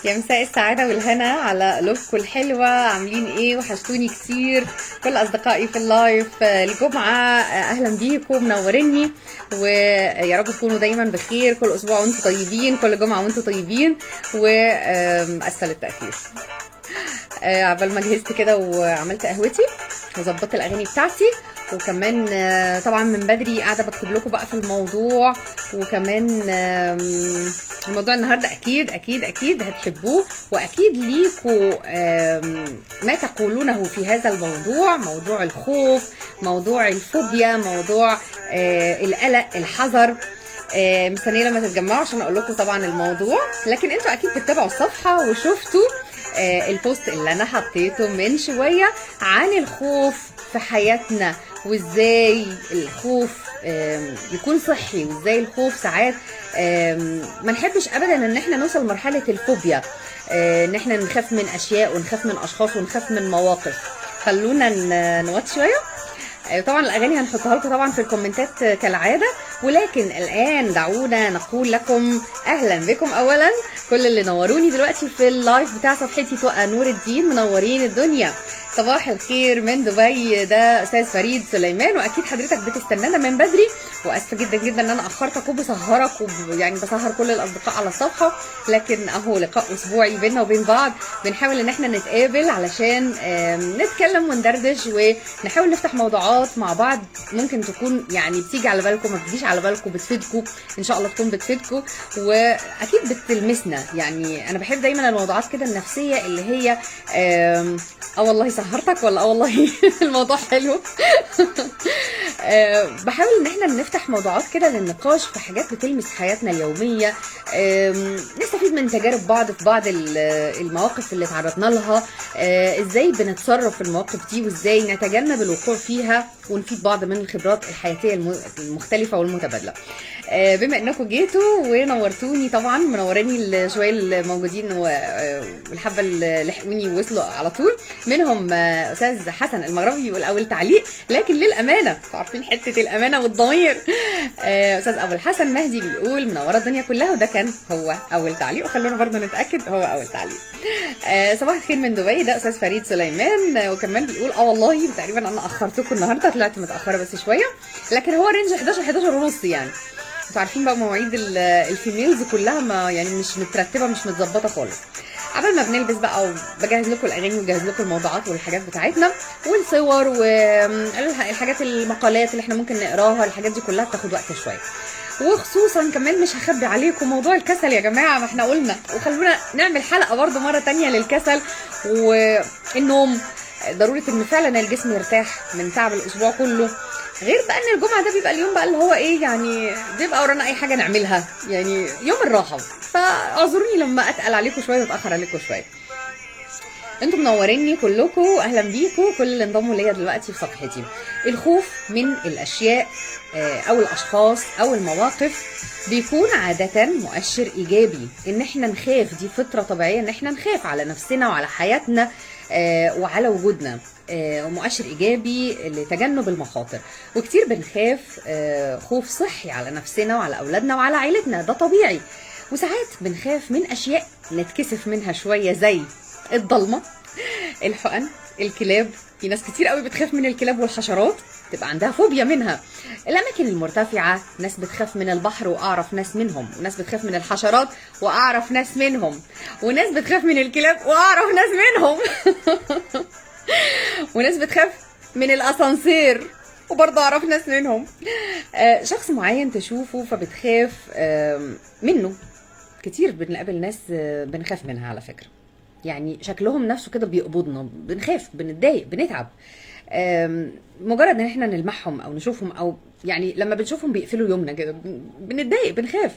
يا مساء السعادة والهنا على قلوبكم الحلوة، عاملين ايه؟ وحشتوني كتير كل اصدقائي في اللايف الجمعة. اهلا بيكم، منوريني، ويا رب تكونوا دايما بخير. كل اسبوع وانتم طيبين، كل جمعة وانتم طيبين، واسفل التأخير. عبال ما جهزت كده وعملت قهوتي وظبطت الاغاني بتاعتي، وكمان طبعا من بدري قاعده بكتب لكم بقى في الموضوع. وكمان الموضوع النهارده اكيد اكيد اكيد هتحبوه، واكيد ليكوا ما تقولونه في هذا الموضوع، موضوع الخوف، موضوع الفوبيا، موضوع القلق، الحذر. مستنيه لما تتجمعوا عشان اقول لكم طبعا الموضوع، لكن انتوا اكيد بتتابعوا الصفحه وشفتوا البوست اللي انا حطيته من شويه عن الخوف في حياتنا، وازاي الخوف يكون صحي، وازاي الخوف ساعات ما نحبش ابدا ان احنا نوصل مرحله الفوبيا، ان احنا نخاف من اشياء ونخاف من اشخاص ونخاف من مواقف. خلونا نوات شويه. طبعا الاغاني هنحطها لكم طبعا في الكومنتات كالعاده، ولكن الان دعونا نقول لكم اهلا بكم. اولا كل اللي نوروني دلوقتي في اللايف بتاع صفحتي تقى نور الدين، منورين الدنيا. صباح الخير من دبي، ده استاذ فريد سليمان، واكيد حضرتك بتستنانا من بدري، واسفه جدا جدا ان انا اخرتك وبسهرك يعني بسهر كل الاصدقاء على الصفحه، لكن اهو لقاء اسبوعي بينا وبين بعض. بنحاول ان احنا نتقابل علشان نتكلم وندردش ونحاول نفتح موضوعات مع بعض ممكن تكون يعني بتيجي على بالكم، ما بتجيش على بالكم، بتفيدكم ان شاء الله، تكون بتفيدكم واكيد بتلمسنا. يعني انا بحب دايما الموضوعات كده النفسيه اللي هي والله سهرتك، ولا والله الموضوع حلو. بحاول ان احنا نفتح موضوعات كده للنقاش في حاجات بتلمس حياتنا اليوميه، نستفيد من تجارب بعض في بعض المواقف اللي تعرضنا لها، ازاي بنتصرف في المواقف دي، وازاي نتجنب الوقوع فيها، ونفيد بعض من الخبرات الحياتيه المختلفه والمتبادله. بما انكم جيتوا ونورتوني، طبعا منوراني شويه الموجودين والحبه اللي لحقوني ووصلوا على طول، منهم استاذ حسن المغربي بيقول اول تعليق، لكن للامانه عارفين حته الامانه والضمير. استاذ ابو الحسن مهدي بيقول منوره الدنيا كلها، وده كان هو اول تعليق، وخلونا برضه نتاكد هو اول تعليق. صباح الخير من دبي، ده استاذ فريد سليمان، وكمان بيقول والله تقريبا انا اخرتكم النهارده، طلعت متاخره بس شويه، لكن هو رينج 11 ونص يعني. انتوا عارفين بقى مواعيد الفيميلز كلها ما يعني مش مترتبه، مش متظبطه خالص. قبل ما بنلبس بقى وبجهز لكم الاغاني وبجهز لكم الموضوعات والحاجات بتاعتنا والصور والحاجات، المقالات اللي احنا ممكن نقراها، الحاجات دي كلها بتاخد وقت شويه. وخصوصا كمان مش هخبي عليكم موضوع الكسل يا جماعه، ما احنا قلنا، وخلونا نعمل حلقه برضو مره تانية للكسل والنوم. ضروره ان فعلا الجسم يرتاح من تعب الاسبوع كله، غير بقى ان الجمعه ده بيبقى اليوم بقى اللي هو ايه، يعني بيبقى ورانا اي حاجه نعملها، يعني يوم الراحه، فاعذروني لما اتقل عليكم شويه واتاخر عليكم شويه. انتم منوريني كلكم، اهلا بيكم كل اللي انضموا ليا دلوقتي في صفحتي. الخوف من الاشياء او الاشخاص او المواقف بيكون عادة مؤشر ايجابي، ان احنا نخاف، دي فطرة طبيعية ان احنا نخاف على نفسنا وعلى حياتنا وعلى وجودنا، مؤشر ايجابي لتجنب المخاطر. وكتير بنخاف خوف صحي على نفسنا وعلى اولادنا وعلى عيلتنا، ده طبيعي. وساعات بنخاف من اشياء نتكسف منها شوية، زي الضلمة، الحقن، الكلاب. في ناس كتير قوي بتخاف من الكلاب والحشرات، تبقى عندها فوبيا منها. الاماكن المرتفعه، ناس بتخاف من البحر واعرف ناس منهم، وناس بتخاف من الحشرات واعرف ناس منهم، وناس بتخاف من الكلاب واعرف ناس منهم. وناس بتخاف من الاسانسير وبرضه اعرف ناس منهم. شخص معين تشوفه فبتخاف منه. كتير بنقابل ناس بنخاف منها على فكره، يعني شكلهم نفسه كده بيقبضنا، بنخاف، بنتضايق، بنتعب. مجرد ان احنا نلمحهم او نشوفهم، او يعني لما بنشوفهم بيقفلوا يومنا كده بنتضايق، بنخاف.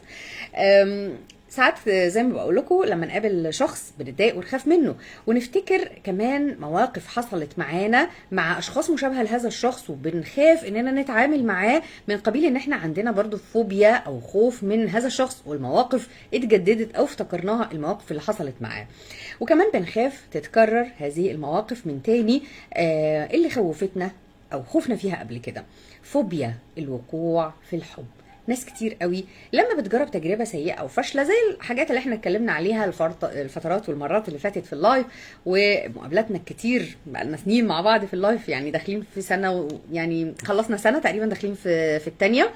ساعات زي ما بقول لكم لما نقابل شخص بنتضايق ونخاف منه، ونفتكر كمان مواقف حصلت معانا مع اشخاص مشابهه لهذا الشخص، وبنخاف اننا نتعامل معاه، من قبيل ان احنا عندنا برضو فوبيا او خوف من هذا الشخص والمواقف اتجددت او افتكرناها المواقف اللي حصلت معاه. وكمان بنخاف تتكرر هذه المواقف من تاني اللي خوفتنا او خوفنا فيها قبل كده. فوبيا الوقوع في الحب، ناس كتير قوي لما بتجرب تجربه سيئه او فاشله، زي الحاجات اللي احنا اتكلمنا عليها الفترات والمرات اللي فاتت في اللايف، ومقابلاتنا الكتير بقالنا سنين مع بعض في اللايف، يعني داخلين في سنه، يعني خلصنا سنه تقريبا، داخلين في الثانيه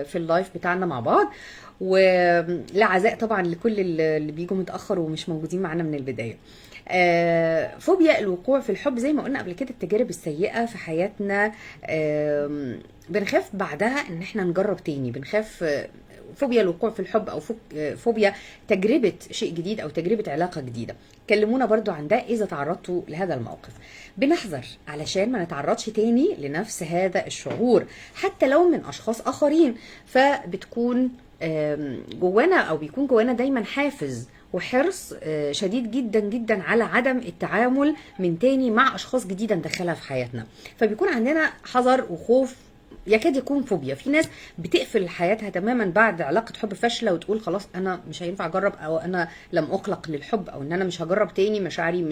في اللايف بتاعنا مع بعض. ولا عزاء طبعا لكل اللي بيجوا متاخر ومش موجودين معانا من البدايه. فوبيا الوقوع في الحب، زي ما قلنا قبل كده، التجارب السيئة في حياتنا بنخاف بعدها ان احنا نجرب تاني، بنخاف فوبيا الوقوع في الحب او فوبيا تجربة شيء جديد او تجربة علاقة جديدة. كلمونا برضو عن ده اذا تعرضتوا لهذا الموقف. بنحذر علشان ما نتعرضش تاني لنفس هذا الشعور حتى لو من اشخاص اخرين، فبتكون جوانا او بيكون جوانا دايما حافز وحرص شديد جدا جدا على عدم التعامل من تاني مع اشخاص جديده ندخلها في حياتنا، فبيكون عندنا حذر وخوف، يكاد يكون فوبيا. في ناس بتقفل حياتها تماما بعد علاقه حب فاشله وتقول خلاص انا مش هينفع اجرب، او انا لم اقلق للحب، او ان انا مش هجرب تاني، مشاعري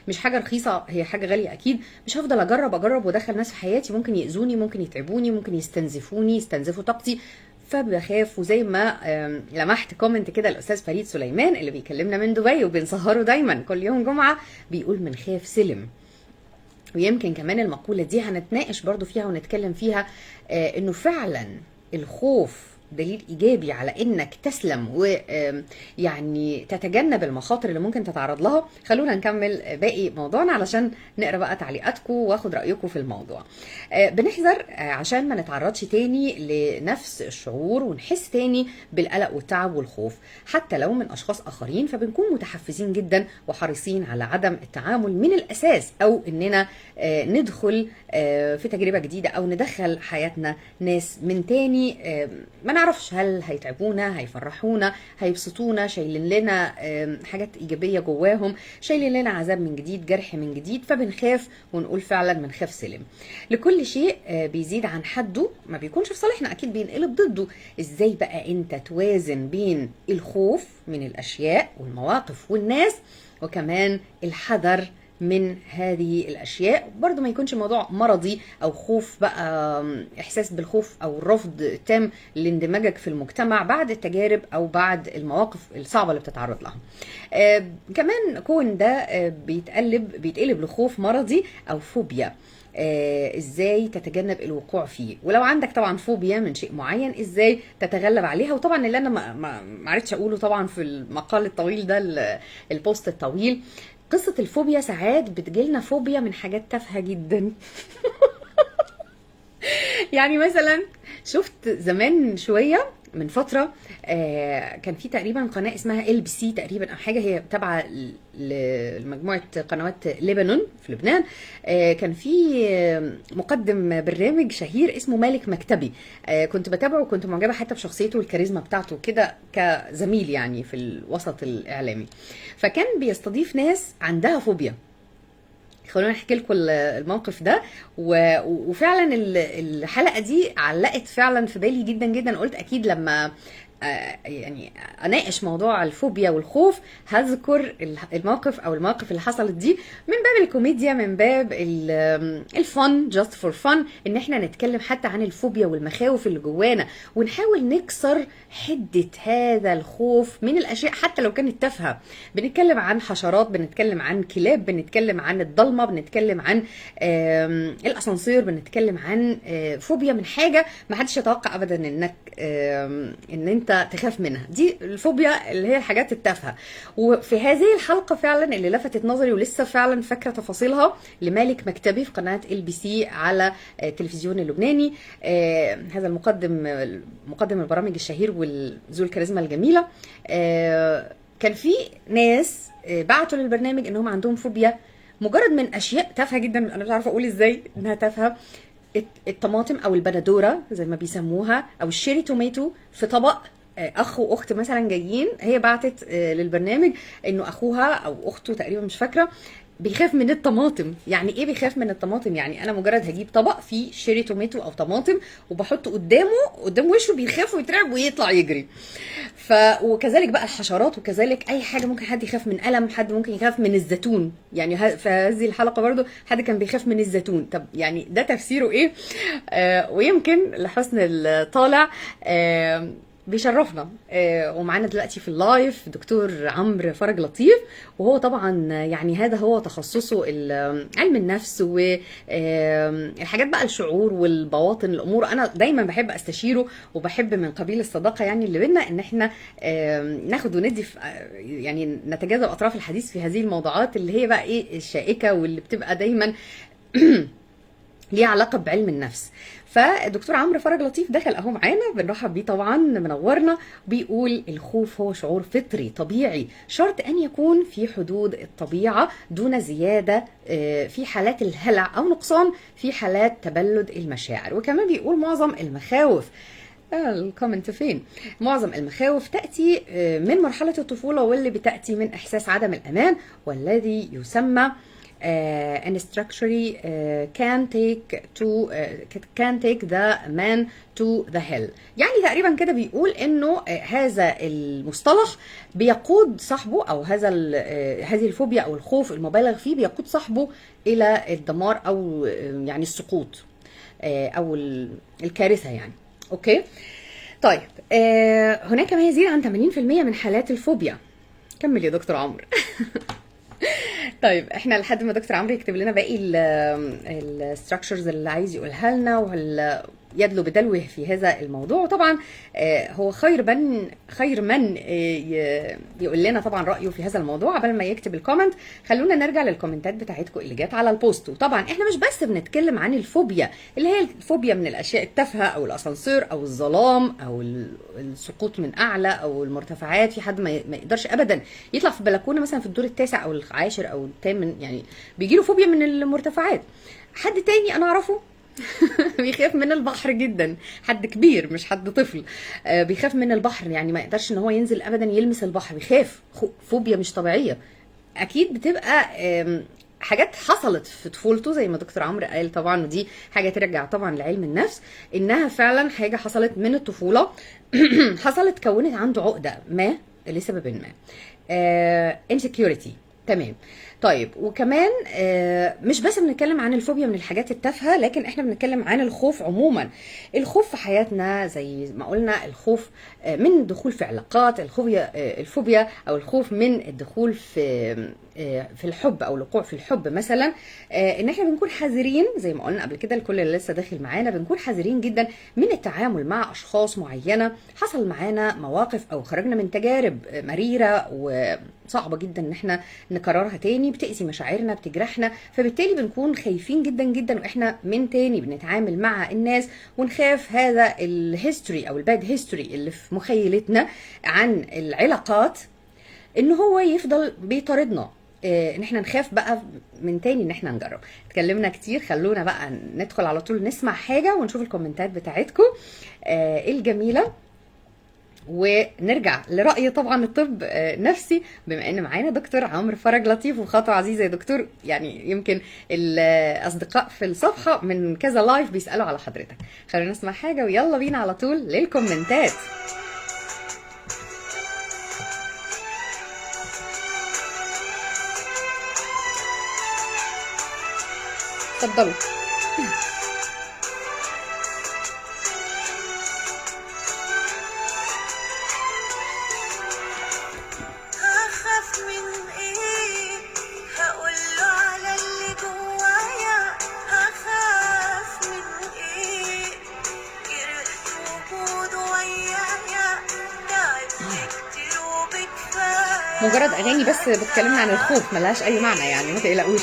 مش حاجه رخيصه، هي حاجه غاليه اكيد، مش هفضل اجرب وادخل ناس في حياتي ممكن ياذوني، ممكن يتعبوني، ممكن يستنزفوني، يستنزفوا طاقتي، فبخاف. وزي ما لمحت كومنت كده الاستاذ فريد سليمان اللي بيكلمنا من دبي وبنسهره دايما كل يوم جمعه، بيقول من خاف سلم. ويمكن كمان المقوله دي هنتناقش برضو فيها ونتكلم فيها، انه فعلا الخوف دليل ايجابي على انك تسلم ويعني تتجنب المخاطر اللي ممكن تتعرض لها. خلونا نكمل باقي موضوعنا علشان نقرا بقى تعليقاتكم واخد رايكم في الموضوع. بنحذر عشان ما نتعرضش تاني لنفس الشعور ونحس تاني بالقلق والتعب والخوف حتى لو من اشخاص اخرين، فبنكون متحفزين جدا وحريصين على عدم التعامل من الاساس، او اننا ندخل في تجربه جديده او ندخل حياتنا ناس من تاني ما نعرفش هل هيتعبونا، هيفرحونا، هيبسطونا، شايلين لنا حاجات ايجابيه جواهم، شايلين لنا عذاب من جديد، جرح من جديد، فبنخاف ونقول فعلا من خاف سلم. لكل شيء بيزيد عن حده ما بيكونش في صالحنا، اكيد بينقلب ضده. ازاي بقى انت توازن بين الخوف من الاشياء والمواقف والناس، وكمان الحذر من هذه الاشياء؟ برضو ما يكونش الموضوع مرضي او خوف بقى، احساس بالخوف او الرفض التام لاندماجك في المجتمع بعد التجارب او بعد المواقف الصعبه اللي بتتعرض لها. كمان كون ده بيتقلب لخوف مرضي او فوبيا. ازاي تتجنب الوقوع فيه؟ ولو عندك طبعا فوبيا من شيء معين ازاي تتغلب عليها؟ وطبعا اللي انا ما عرفتش اقوله طبعا في المقال الطويل ده، البوست الطويل، قصة الفوبيا ساعات بتجيلنا فوبيا من حاجات تافهة جدا. يعني مثلا شفت زمان شوية من فترة كان في تقريبا قناة اسمها LBC تقريبا او حاجة، هي تابعة لمجموعة قنوات لبنان في لبنان. كان في مقدم برنامج شهير اسمه مالك مكتبي، كنت بتابعه وكنت معجبة حتى بشخصيته والكاريزما بتاعته كده كزميل يعني في الوسط الإعلامي. فكان بيستضيف ناس عندها فوبيا. خلونا نحكي لكم الموقف ده، وفعلا الحلقه دي علقت فعلا في بالي جدا جدا. قلت اكيد لما يعني اناقش موضوع الفوبيا والخوف هذكر الموقف او المواقف اللي حصلت دي من باب الكوميديا، من باب الفن، جاست فور فن، ان احنا نتكلم حتى عن الفوبيا والمخاوف اللي جوانا ونحاول نكسر حدة هذا الخوف من الاشياء حتى لو كانت تافهه. بنتكلم عن حشرات، بنتكلم عن كلاب، بنتكلم عن الضلمه، بنتكلم عن الاسانسير، بنتكلم عن فوبيا من حاجه ما حدش يتوقع ابدا انك ان انت تخاف منها. دي الفوبيا اللي هي الحاجات التافهه. وفي هذه الحلقه فعلا اللي لفتت نظري ولسه فعلا فاكره تفاصيلها لمالك مكتبي في قناه LBC على التلفزيون اللبناني، هذا مقدم البرامج الشهير وذو الكاريزما الجميله. كان في ناس بعتوا للبرنامج انهم عندهم فوبيا مجرد من اشياء تافهه جدا، انا مش عارفه اقول ازاي انها تافهه. الطماطم او البندوره زي ما بيسموها، او الشيري توميتو في طبق. اخ واخت مثلا جايين، هي بعتت للبرنامج انه اخوها او اخته تقريبا مش فاكره بيخاف من الطماطم. يعني ايه بيخاف من الطماطم؟ يعني انا مجرد هجيب طبق فيه شيري توميتو او طماطم وبحطه قدام وشه، بيخاف ويترعب ويطلع يجري. وكذلك بقى الحشرات، وكذلك اي حاجه. ممكن حد يخاف من قلم، حد ممكن يخاف من الزيتون. يعني في هذه الحلقه برضو حد كان بيخاف من الزيتون. طب يعني ده تفسيره ايه؟ ويمكن لحسن الطالع بيشرفنا. ومعانا دلوقتي في اللايف دكتور عمرو فرج لطيف، وهو طبعا يعني هذا هو تخصصه علم النفس والحاجات بقى، الشعور والبواطن الامور. انا دايما بحب استشيره، وبحب من قبيل الصداقه يعني اللي بينا ان احنا ناخد وندي في يعني نتجاذب اطراف الحديث في هذه الموضوعات اللي هي بقى ايه الشائكه، واللي بتبقى دايما ليه علاقه بعلم النفس. فالدكتور عمرو فرج لطيف دخل اهو معانا، بنرحب بيه طبعا، منورنا. بيقول الخوف هو شعور فطري طبيعي، شرط ان يكون في حدود الطبيعه دون زياده في حالات الهلع او نقصان في حالات تبلد المشاعر. وكمان بيقول معظم المخاوف، الكومنت فين؟ معظم المخاوف تأتي من مرحلة الطفولة، واللي بتأتي من إحساس عدم الأمان، والذي يسمى an structure can take the man to the hell. يعني تقريبا كده بيقول انه هذا المصطلح بيقود صاحبه، او هذه الفوبيا او الخوف المبالغ فيه بيقود صاحبه الى الدمار، او يعني السقوط، او الكارثة يعني. اوكي طيب، هناك ما يزيد عن 80% من حالات الفوبيا. كمل يا دكتور عمرو. طيب احنا لحد ما دكتور عمرو يكتب لنا باقي الستراكشرز اللي عايز يقولها لنا، وهل يدلو بدلوه في هذا الموضوع. وطبعا هو خير من يقول لنا طبعا رأيه في هذا الموضوع. قبل ما يكتب الكومنت خلونا نرجع للكومنتات بتاعتكم اللي جات على البوست. وطبعا احنا مش بس بنتكلم عن الفوبيا اللي هي الفوبيا من الاشياء التافهه، او الاسانسير، او الظلام، او السقوط من اعلى، او المرتفعات. في حد ما يقدرش ابدا يطلع في بلكونه مثلا في الدور التاسع او العاشر او الثامن، يعني بيجيله فوبيا من المرتفعات. حد تاني انا اعرفه بيخاف من البحر جدا، حد كبير مش حد طفل، بيخاف من البحر، يعني ما يقدرش ان هو ينزل ابدا يلمس البحر، بيخاف. فوبيا مش طبيعيه. اكيد بتبقى حاجات حصلت في طفولته زي ما دكتور عمرو قال طبعا، ودي حاجه ترجع طبعا لعلم النفس، انها فعلا حاجه حصلت من الطفوله. حصلت كونت عنده عقده ما لسبب ما، insecurity. تمام. طيب وكمان مش بس بنتكلم عن الفوبيا من الحاجات التافهه، لكن احنا بنتكلم عن الخوف عموما. الخوف في حياتنا زي ما قلنا، الخوف من الدخول في علاقات، الفوبيا او الخوف من الدخول في الحب، او الوقوع في الحب مثلا. ان احنا بنكون حذرين زي ما قلنا قبل كده، الكل اللي لسه داخل معانا، بنكون حذرين جدا من التعامل مع اشخاص معينه حصل معانا مواقف او خرجنا من تجارب مريره وصعبه جدا ان احنا نكررها تاني، بتأذي مشاعرنا، بتجرحنا. فبالتالي بنكون خايفين جدا جدا، واحنا من تاني بنتعامل مع الناس ونخاف هذا الهيستوري او الباد هيستوري اللي في مخيلتنا عن العلاقات ان هو يفضل بيطاردنا. ان احنا نخاف بقى من تاني ان احنا نجرب. اتكلمنا كتير، خلونا بقى ندخل على طول نسمع حاجة ونشوف الكومنتات بتاعتكم الجميلة، ونرجع لرأي طبعا الطب نفسي، بما ان معانا دكتور عمرو فرج لطيف وخطوة عزيزة يا دكتور. يعني يمكن الاصدقاء في الصفحة من كذا لايف بيسألوا على حضرتك. خلونا نسمع حاجة ويلا بينا على طول للكومنتات. اتفضلوا. هخاف من ايه؟ هقوله على اللي جوايا. هخاف من ايه؟ كرهت وجوده ويايا، تعبت كتير وبكفاية. مجرد اغاني بس بتكلمنا عن الخوف، ملهاش اي معنى، يعني ما تقلقوش.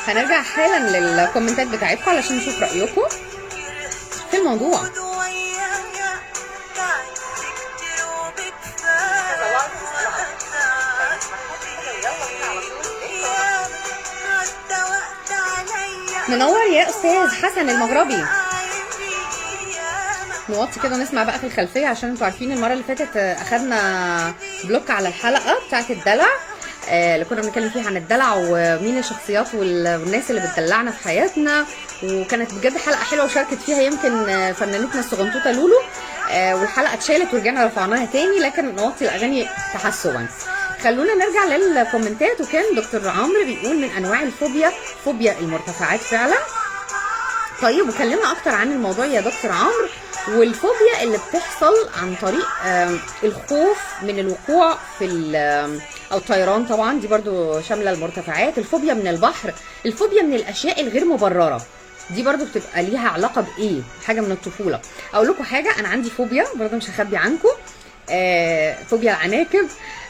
هنرجع حالا للكومنتات بتاعتكم علشان نشوف رأيكم في الموضوع. منور يا أستاذ حسن المغربي. نوطي كده ونسمع بقى في الخلفيه، عشان انتوا عارفين المره اللي فاتت اخدنا بلوك على الحلقه بتاعت الدلع، اللي كنا بنتكلم فيها عن الدلع ومين الشخصيات والناس اللي بتدلعنا في حياتنا، وكانت بجد حلقه حلوه وشاركت فيها يمكن فنانتنا الصغنطوطه لولو. والحلقه اتشالت ورجعنا رفعناها تاني، لكن نوطي الاغاني تحسبا. خلونا نرجع للكومنتات. وكان دكتور عمرو بيقول من انواع الفوبيا فوبيا المرتفعات فعلا. طيب وكلمنا اكتر عن الموضوع يا دكتور عمرو، والفوبيا اللي بتحصل عن طريق الخوف من الوقوع في او الطيران، طبعا دي برضو شامله المرتفعات. الفوبيا من البحر، الفوبيا من الاشياء الغير مبرره، دي برضو بتبقى ليها علاقه بايه، حاجه من الطفوله. اقول لكم حاجه، انا عندي فوبيا برضو مش هخبي عنكم، فوبيا العناكب.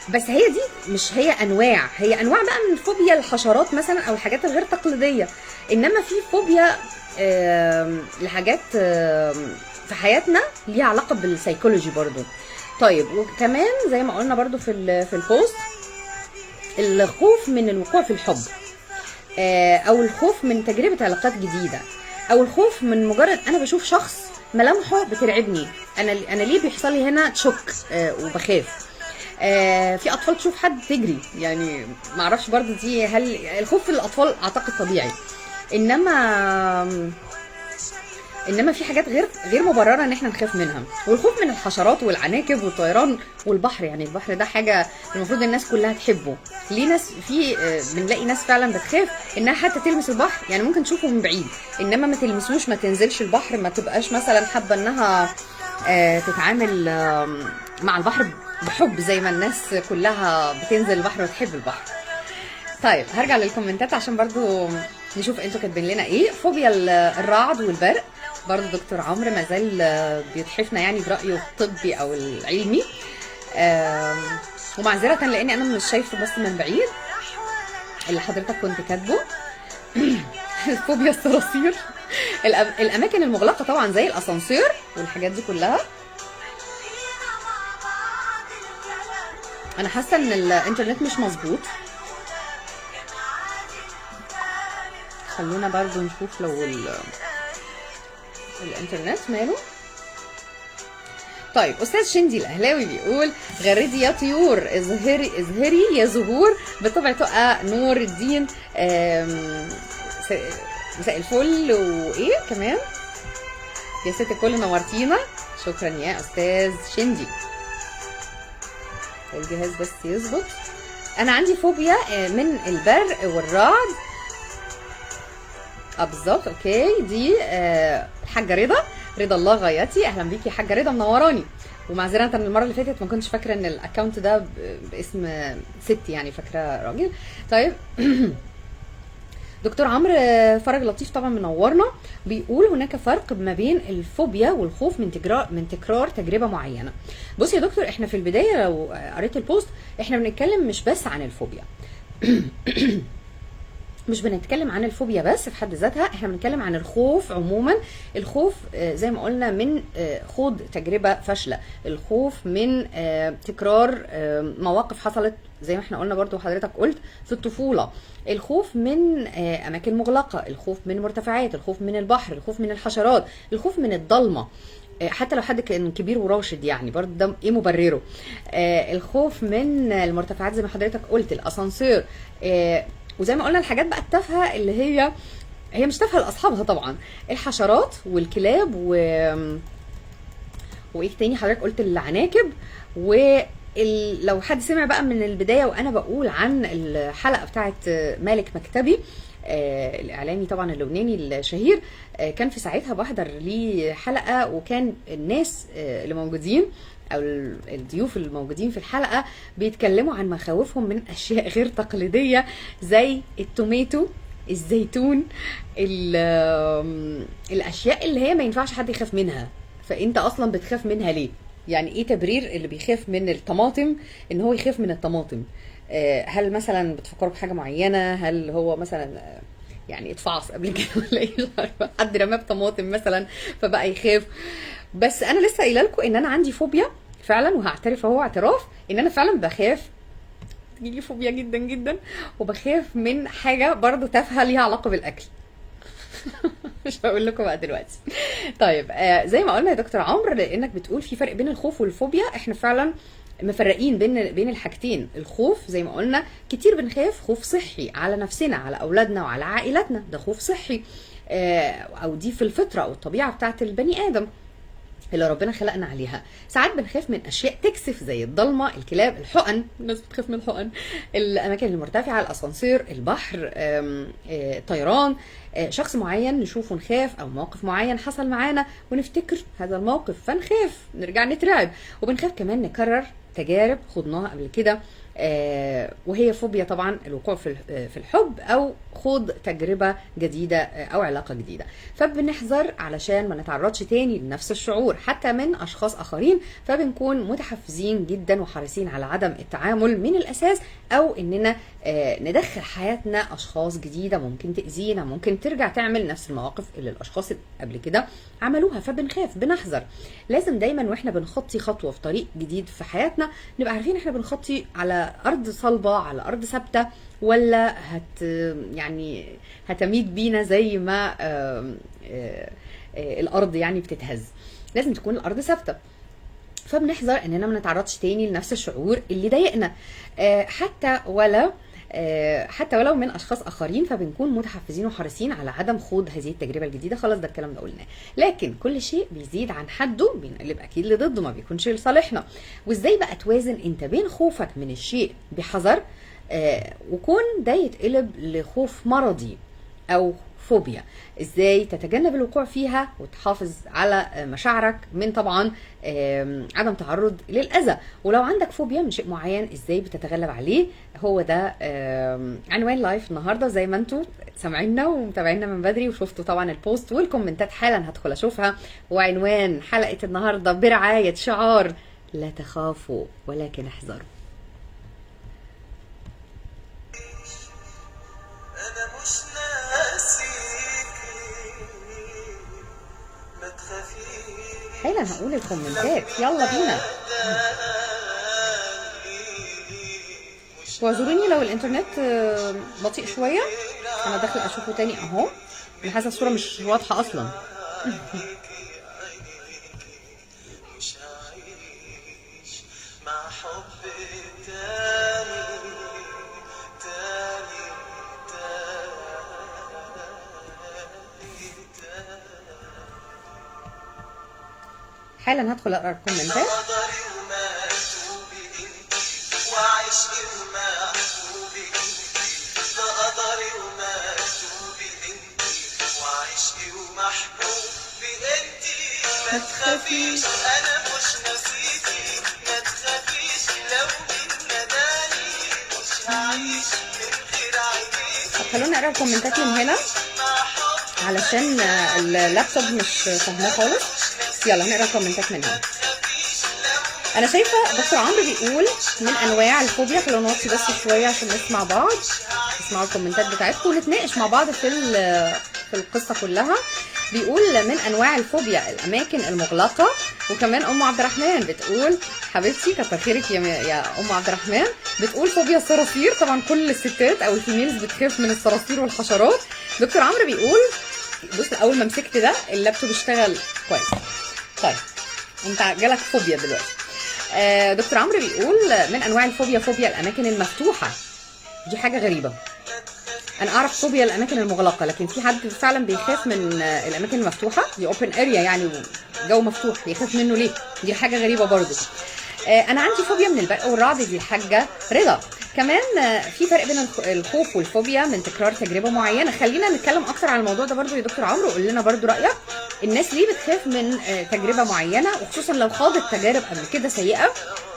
بس هي دي مش هي انواع، هي انواع بقى من فوبيا الحشرات مثلا او الحاجات الغير تقليديه. انما في فوبيا لحاجات في حياتنا ليها علاقه بالسيكولوجي برضو. طيب وكمان زي ما قلنا برضو في البوست، الخوف من الوقوع في الحب، او الخوف من تجربه علاقات جديده، او الخوف من مجرد انا بشوف شخص ملامحه بترعبني، انا ليه بيحصل لي هنا تشوك وبخاف. في اطفال تشوف حد تجري، يعني ما اعرفش برضو دي، هل الخوف للاطفال اعتقد طبيعي، انما في حاجات غير مبرره ان احنا نخاف منها. والخوف من الحشرات والعناكب والطيران والبحر، يعني البحر ده حاجه المفروض الناس كلها تحبه. ليه ناس بنلاقي ناس فعلا بتخاف انها حتى تلمس البحر، يعني ممكن تشوفه من بعيد انما ما تلمسوش، ما تنزلش البحر، ما تبقاش مثلا حابه انها تتعامل مع البحر بحب زي ما الناس كلها بتنزل البحر وتحب البحر. طيب هرجع للكومنتات عشان برضو نشوف انتوا كاتبين لنا ايه. فوبيا الرعد والبرق، برضو دكتور عمرو ما زال بيتحفنا يعني برأيه الطبي او العلمي، ومعذرة لاني انا مش شايفه بس من بعيد اللي حضرتك كنت كاتبه. فوبيا الصراصير، الاماكن المغلقه طبعا زي الاسانسير والحاجات دي كلها. انا حاسه ان الانترنت مش مظبوط، خلونا برضو نشوف لو الانترنت ماله. طيب استاذ شندي الاهلاوي بيقول غردي يا طيور، ازهري يا زهور، بطبع تقى نور الدين، مساء الفل. وايه كمان يا ست الكل نورتينا، شكرا يا استاذ شندي. الجهاز بس يظبط. انا عندي فوبيا من البرق والرعد. بالظبط، اوكي. دي الحاجه رضا الله غايتي، اهلا بيكي يا حاجه رضا، منوراني. ومعذره ان المره اللي فاتت ما كنتش فاكره ان الاكونت ده باسم ست، يعني فاكره راجل. طيب دكتور عمرو فرج لطيف طبعا منورنا، بيقول هناك فرق ما بين الفوبيا والخوف من تكرار تجربه معينه. بص يا دكتور، احنا في البدايه لو قريت البوست احنا بنتكلم مش بس عن الفوبيا مش بنتكلم عن الفوبيا بس في حد ذاتها، احنا بنتكلم عن الخوف عموما. الخوف زي ما قلنا من خوض تجربه فاشله، الخوف من تكرار مواقف حصلت زي ما احنا قلنا برضو وحضرتك قلت في الطفوله، الخوف من اماكن مغلقه، الخوف من مرتفعات، الخوف من البحر، الخوف من الحشرات، الخوف من الضلمه، حتى لو حد كان كبير وراشد يعني برضه ده ايه مبرره. الخوف من المرتفعات زي ما حضرتك قلت، الاسانسير، وزي ما قلنا الحاجات بقى التافهه اللي هي مش تافهه لاصحابها طبعا، الحشرات والكلاب وايه تاني حضرتك قلت، العناكب. ولو حد سمع بقى من البدايه وانا بقول عن الحلقه بتاعت مالك مكتبي الاعلامي طبعا اللبناني الشهير، كان في ساعتها بحضر ليه حلقه، وكان الناس اللي موجودين او الضيوف الموجودين في الحلقه بيتكلموا عن مخاوفهم من اشياء غير تقليديه زي التوميتو، الزيتون، الاشياء اللي هي ما ينفعش حد يخاف منها. فانت اصلا بتخاف منها ليه؟ يعني ايه تبرير اللي بيخاف من الطماطم ان هو يخاف من الطماطم؟ هل مثلا بتفكروا بحاجه معينه؟ هل هو مثلا يعني اتفعص قبل كده ولا ايه؟ مش عارفه، حد رماه بطماطم مثلا فبقى يخاف. بس انا لسه قايله لكم ان انا عندي فوبيا فعلا، وهعترف اهو اعتراف ان انا فعلا بخاف، تجيلي فوبيا جدا جدا، وبخاف من حاجه برضو تافهه ليها علاقه بالاكل. مش هقول لكم بقى دلوقتي. طيب زي ما قلنا يا دكتور عمرو، لانك بتقول في فرق بين الخوف والفوبيا، احنا فعلا مفرقين بين الحاجتين. الخوف زي ما قلنا كتير بنخاف خوف صحي على نفسنا، على اولادنا وعلى عائلتنا، ده خوف صحي او دي في الفطره او الطبيعه بتاعت البني ادم اللي ربنا خلقنا عليها. ساعات بنخاف من اشياء تكسف زي الضلمه، الكلاب، الحقن، الناس بتخاف من الحقن، الاماكن المرتفعه، الاسانسير، البحر، طيران، شخص معين نشوفه نخاف، او موقف معين حصل معانا ونفتكر هذا الموقف فنخاف، نرجع نترعب. وبنخاف كمان نكرر تجارب خضناها قبل كده، وهي فوبيا طبعا الوقوع في الحب او خوض تجربه جديده او علاقه جديده. فبنحذر علشان ما نتعرضش تاني لنفس الشعور حتى من اشخاص اخرين، فبنكون متحفزين جدا وحريصين على عدم التعامل من الاساس، او اننا ندخل حياتنا اشخاص جديده ممكن تاذينا، ممكن ترجع تعمل نفس المواقف اللي الاشخاص قبل كده عملوها. فبنخاف، بنحذر. لازم دايما واحنا بنخطي خطوه في طريق جديد في حياتنا نبقى عارفين احنا بنخطي على ارض صلبه، على ارض ثابته، ولا يعني هتميد بينا زي ما الارض يعني بتتهز. لازم تكون الارض ثابته. فبنحذر اننا ما نتعرضش تاني لنفس الشعور اللي ضايقنا، حتى ولو من اشخاص اخرين. فبنكون متحفزين وحريصين على عدم خوض هذه التجربه الجديده. خلاص ده الكلام ده قلناه. لكن كل شيء بيزيد عن حده بينقلب اكيد لضده، ما بيكونش لصالحنا. وازاي بقى توازن انت بين خوفك من الشيء بحذر وكون ده يتقلب لخوف مرضي او فوبيا؟ ازاي تتجنب الوقوع فيها وتحافظ على مشاعرك من طبعا عدم تعرض للاذى؟ ولو عندك فوبيا من شيء معين ازاي بتتغلب عليه؟ هو ده عنوان لايف النهارده، زي ما انتم سامعيننا ومتابعينا من بدري وشفتوا طبعا البوست والكومنتات حالا هدخل اشوفها. وعنوان حلقه النهارده برعايه شعار لا تخافوا ولكن احذروا. أنا مش ناسيكي ما تخافيش. حالا هقول الكومنتات، يلا بينا. واعذروني لو الانترنت بطيء شويه، انا داخل اشوفه تاني اهو، انا حاسه الصوره مش واضحه اصلا. مش هعيش مع حب تاني تاني تاني. حالا هدخل اقرا الكومنتات. قدري ومكتوبي انتي وعشقي ومحبوبي انتي، ده قدري ومكتوبي انتي وعشقي ومحبوبي انتي. ما تخافيش انا مش ناسيكي، ما تخافيش لو مين نداني، مش هعيش من غير عينيكي. طب خلونا نقرا الكومنتات من هنا علشان اللابتوب مش فاهماه خالص. يلا نقرا الكومنتات من هنا. انا شايفه دكتور عمرو بيقول من انواع الفوبيا، خلونا نوطي بس شويه عشان نسمع بعض، نسمع الكومنتات بتاعتكم ونتناقش مع بعض في القصه كلها. بيقول من انواع الفوبيا الاماكن المغلقه. وكمان ام عبد الرحمن بتقول حبيبتي كتر خيرك يا ام عبد الرحمن، بتقول فوبيا الصراصير. طبعا كل الستات او الفيميلز بتخاف من الصراصير والحشرات. دكتور عمرو بيقول بص اول ما مسكت ده اللابتوب اشتغل كويس. طيب انت جالك فوبيا دلوقتي. دكتور عمرو بيقول من انواع الفوبيا فوبيا الاماكن المفتوحه. دي حاجه غريبه، انا اعرف فوبيا الاماكن المغلقه، لكن في حد فعلا بيخاف من الاماكن المفتوحه، دي اوبن اريا يعني جو مفتوح بيخاف منه ليه؟ دي حاجه غريبه برضو. انا عندي فوبيا من البرق والرعد، دي الحاجه رضا. كمان في فرق بين الخوف والفوبيا من تكرار تجربه معينه. خلينا نتكلم اكتر عن الموضوع ده برضو يا دكتور عمرو، قول لنا برضو رايك. الناس ليه بتخاف من تجربه معينه، وخصوصا لو خاضت تجارب قبل كده سيئه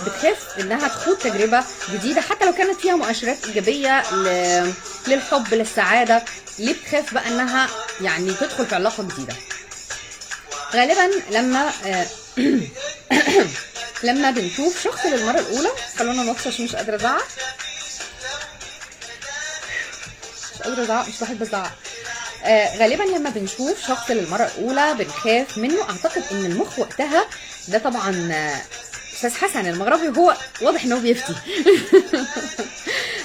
بتخاف انها تخوض تجربه جديده حتى لو كانت فيها مؤشرات ايجابيه للحب للسعاده؟ ليه بتخاف بقى انها يعني تدخل في علاقه جديده؟ غالبا لما بنشوف شخص للمره الاولى. خلونا نوطي عشان مش قادره ازعق، مش بحب ازعق. غالبا لما بنشوف شخص للمره الاولى بنخاف منه. اعتقد ان المخ وقتها ده طبعا استاذ حسن المغربي وهو واضح انه بيفتي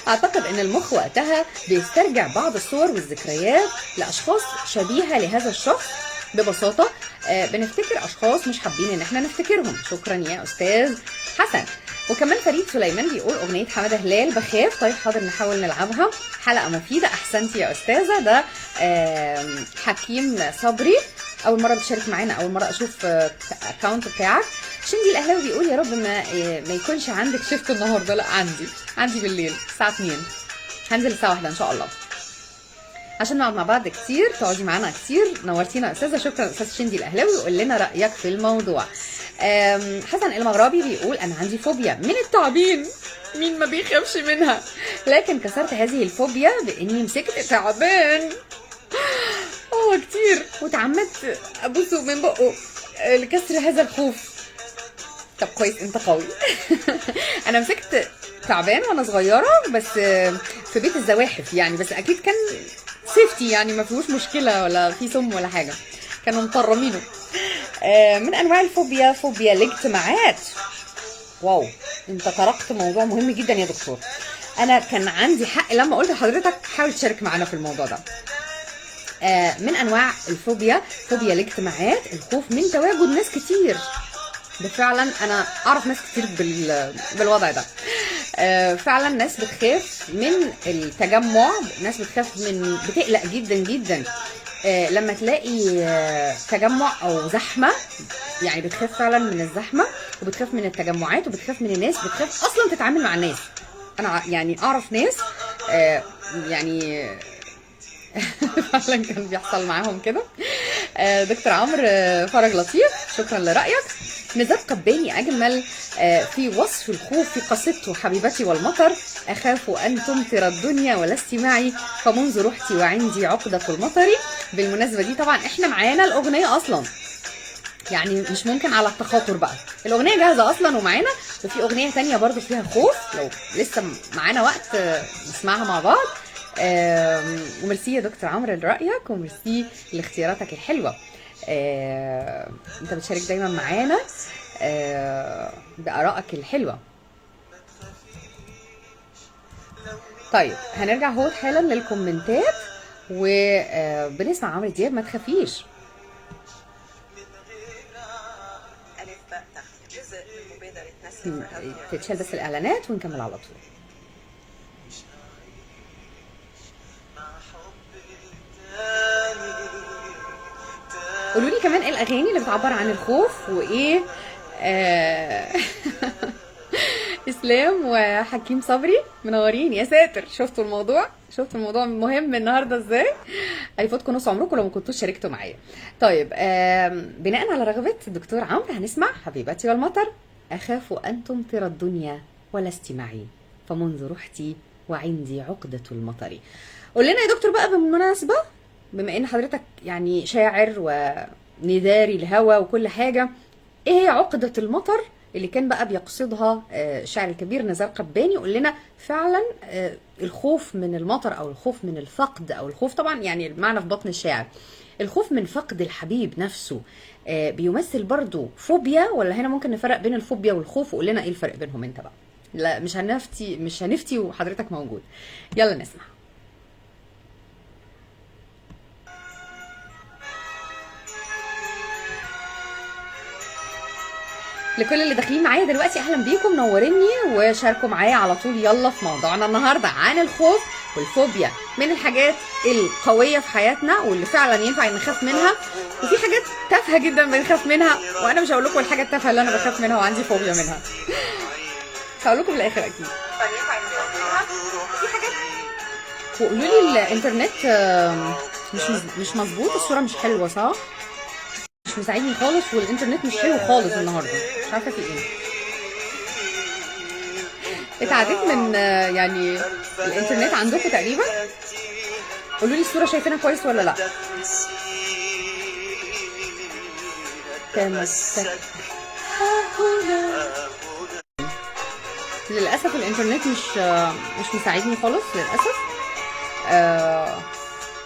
اعتقد ان المخ وقتها بيسترجع بعض الصور والذكريات لاشخاص شبيهه لهذا الشخص. ببساطه بنفتكر اشخاص مش حابين ان احنا نفتكرهم. شكرا يا استاذ حسن. وكمان فريد سليمان بيقول اغنيه حماده هلال بخاف. طيب حاضر نحاول نلعبها. حلقه مفيده، احسنتي يا استاذه. ده حكيم صبري، اول مره بتشارك معانا، اول مره اشوف اكونت بتاعك. شندي الاهلاوي بيقول يا رب ما يكونش عندك شيفت النهارده. لا عندي بالليل الساعه 2، هنزل الساعه 1 ان شاء الله عشان نقعد مع بعض كتير، تقعدي معانا كتير. نورتينا يا استاذه. شكرا استاذ شندي الاهلاوي. وقول لنا رايك في الموضوع. حسن المغربي بيقول انا عندي فوبيا من التعابين، مين ما بيخافش منها، لكن كسرت هذه الفوبيا باني مسكت تعبان كتير وتعمدت ابوسه من بقه لكسر هذا الخوف. طب كويس، انت قوي. انا مسكت تعبان وانا صغيره بس في بيت الزواحف يعني، بس اكيد كان سيفتي يعني ما فيهوش مشكله ولا في سم ولا حاجه، كانوا مطرمينه. من انواع الفوبيا فوبيا الاجتماعات. واو، انت طرقت موضوع مهم جدا يا دكتور. انا كان عندي حق لما قلت لحضرتك حاول تشارك معانا في الموضوع ده. من انواع الفوبيا فوبيا الاجتماعات، الخوف من تواجد ناس كتير. ده فعلا انا اعرف ناس كتير بالوضع ده. فعلا ناس بتخاف من التجمع، ناس بتقلق جدا جدا لما تلاقي تجمع او زحمه، يعني بتخاف فعلا من الزحمه وبتخاف من التجمعات وبتخاف من الناس، بتخاف اصلا تتعامل مع الناس. انا يعني اعرف ناس يعني فعلا كان بيحصل معاهم كده. دكتور عمرو فرج لطيف، شكرا لرايك. نزات قباني اجمل في وصف الخوف في قصيدته حبيبتي والمطر. اخاف ان تمطر الدنيا ولست معي فمنذ رحتي وعندي عقدة المطر. بالمناسبه دي طبعا احنا معانا الاغنيه اصلا، يعني مش ممكن على التخاطر بقى، الاغنيه جاهزه اصلا ومعانا. وفي اغنيه تانية برضو فيها خوف، لو لسه معانا وقت نسمعها مع بعض. وميرسي يا دكتور عمرو لرايك، وميرسي لاختياراتك الحلوه. انت بتشارك دايما معانا بارائك الحلوه. طيب هنرجع هو حالا للكومنتات وبنسمع عمرو دياب ما تخافيش. تتشال بس الاعلانات ونكمل على طول. قولوا لي كمان ايه الاغاني اللي بتعبر عن الخوف وايه. اسلام وحكيم صبري منورين يا ساتر. شفتوا الموضوع مهم النهارده ازاي. هيفوتكم نص عمركم لو ما كنتوش شاركتوا معايا. طيب بناء على رغبه الدكتور عمرو هنسمع حبيبتي والمطر. اخاف ان تمطر الدنيا ولست معي فمنذ رحتي وعندي عقدة المطر. قول لنا يا دكتور بقى بالمناسبه، بما ان حضرتك يعني شاعر ونداري الهوى وكل حاجه، ايه هي عقدة المطر اللي كان بقى بيقصدها الشاعر الكبير نزار قباني؟ قول لنا فعلا الخوف من المطر او الخوف من الفقد، او الخوف طبعا يعني المعنى في بطن الشاعر، الخوف من فقد الحبيب نفسه بيمثل برضو فوبيا، ولا هنا ممكن نفرق بين الفوبيا والخوف؟ وقول لنا ايه الفرق بينهم انت بقى. لا مش هنفتي وحضرتك موجود. يلا نسمع. لكل اللي داخلين معايا دلوقتي اهلا بيكم، نوريني وشاركوا معايا على طول. يلا في موضوعنا النهارده عن الخوف والفوبيا، من الحاجات القويه في حياتنا واللي فعلا ينفع نخاف منها، وفي حاجات تافهه جدا بنخاف منها، وانا مش هقول لكم الحاجه التافهه اللي انا بخاف منها وعندي فوبيا منها. هقول لكم في الاخر اكيد. في حاجات. وقولوا لي الانترنت مش مظبوط، الصوره مش حلوه صح؟ مش مساعدني خالص، والانترنت مش حلو خالص النهارده، مش عارفه في ايه. اتعديت من يعني الانترنت عندكم تقريبا. قولوا لي الصوره شايفينها كويس ولا لا. للاسف الانترنت مش مساعدني خالص للاسف.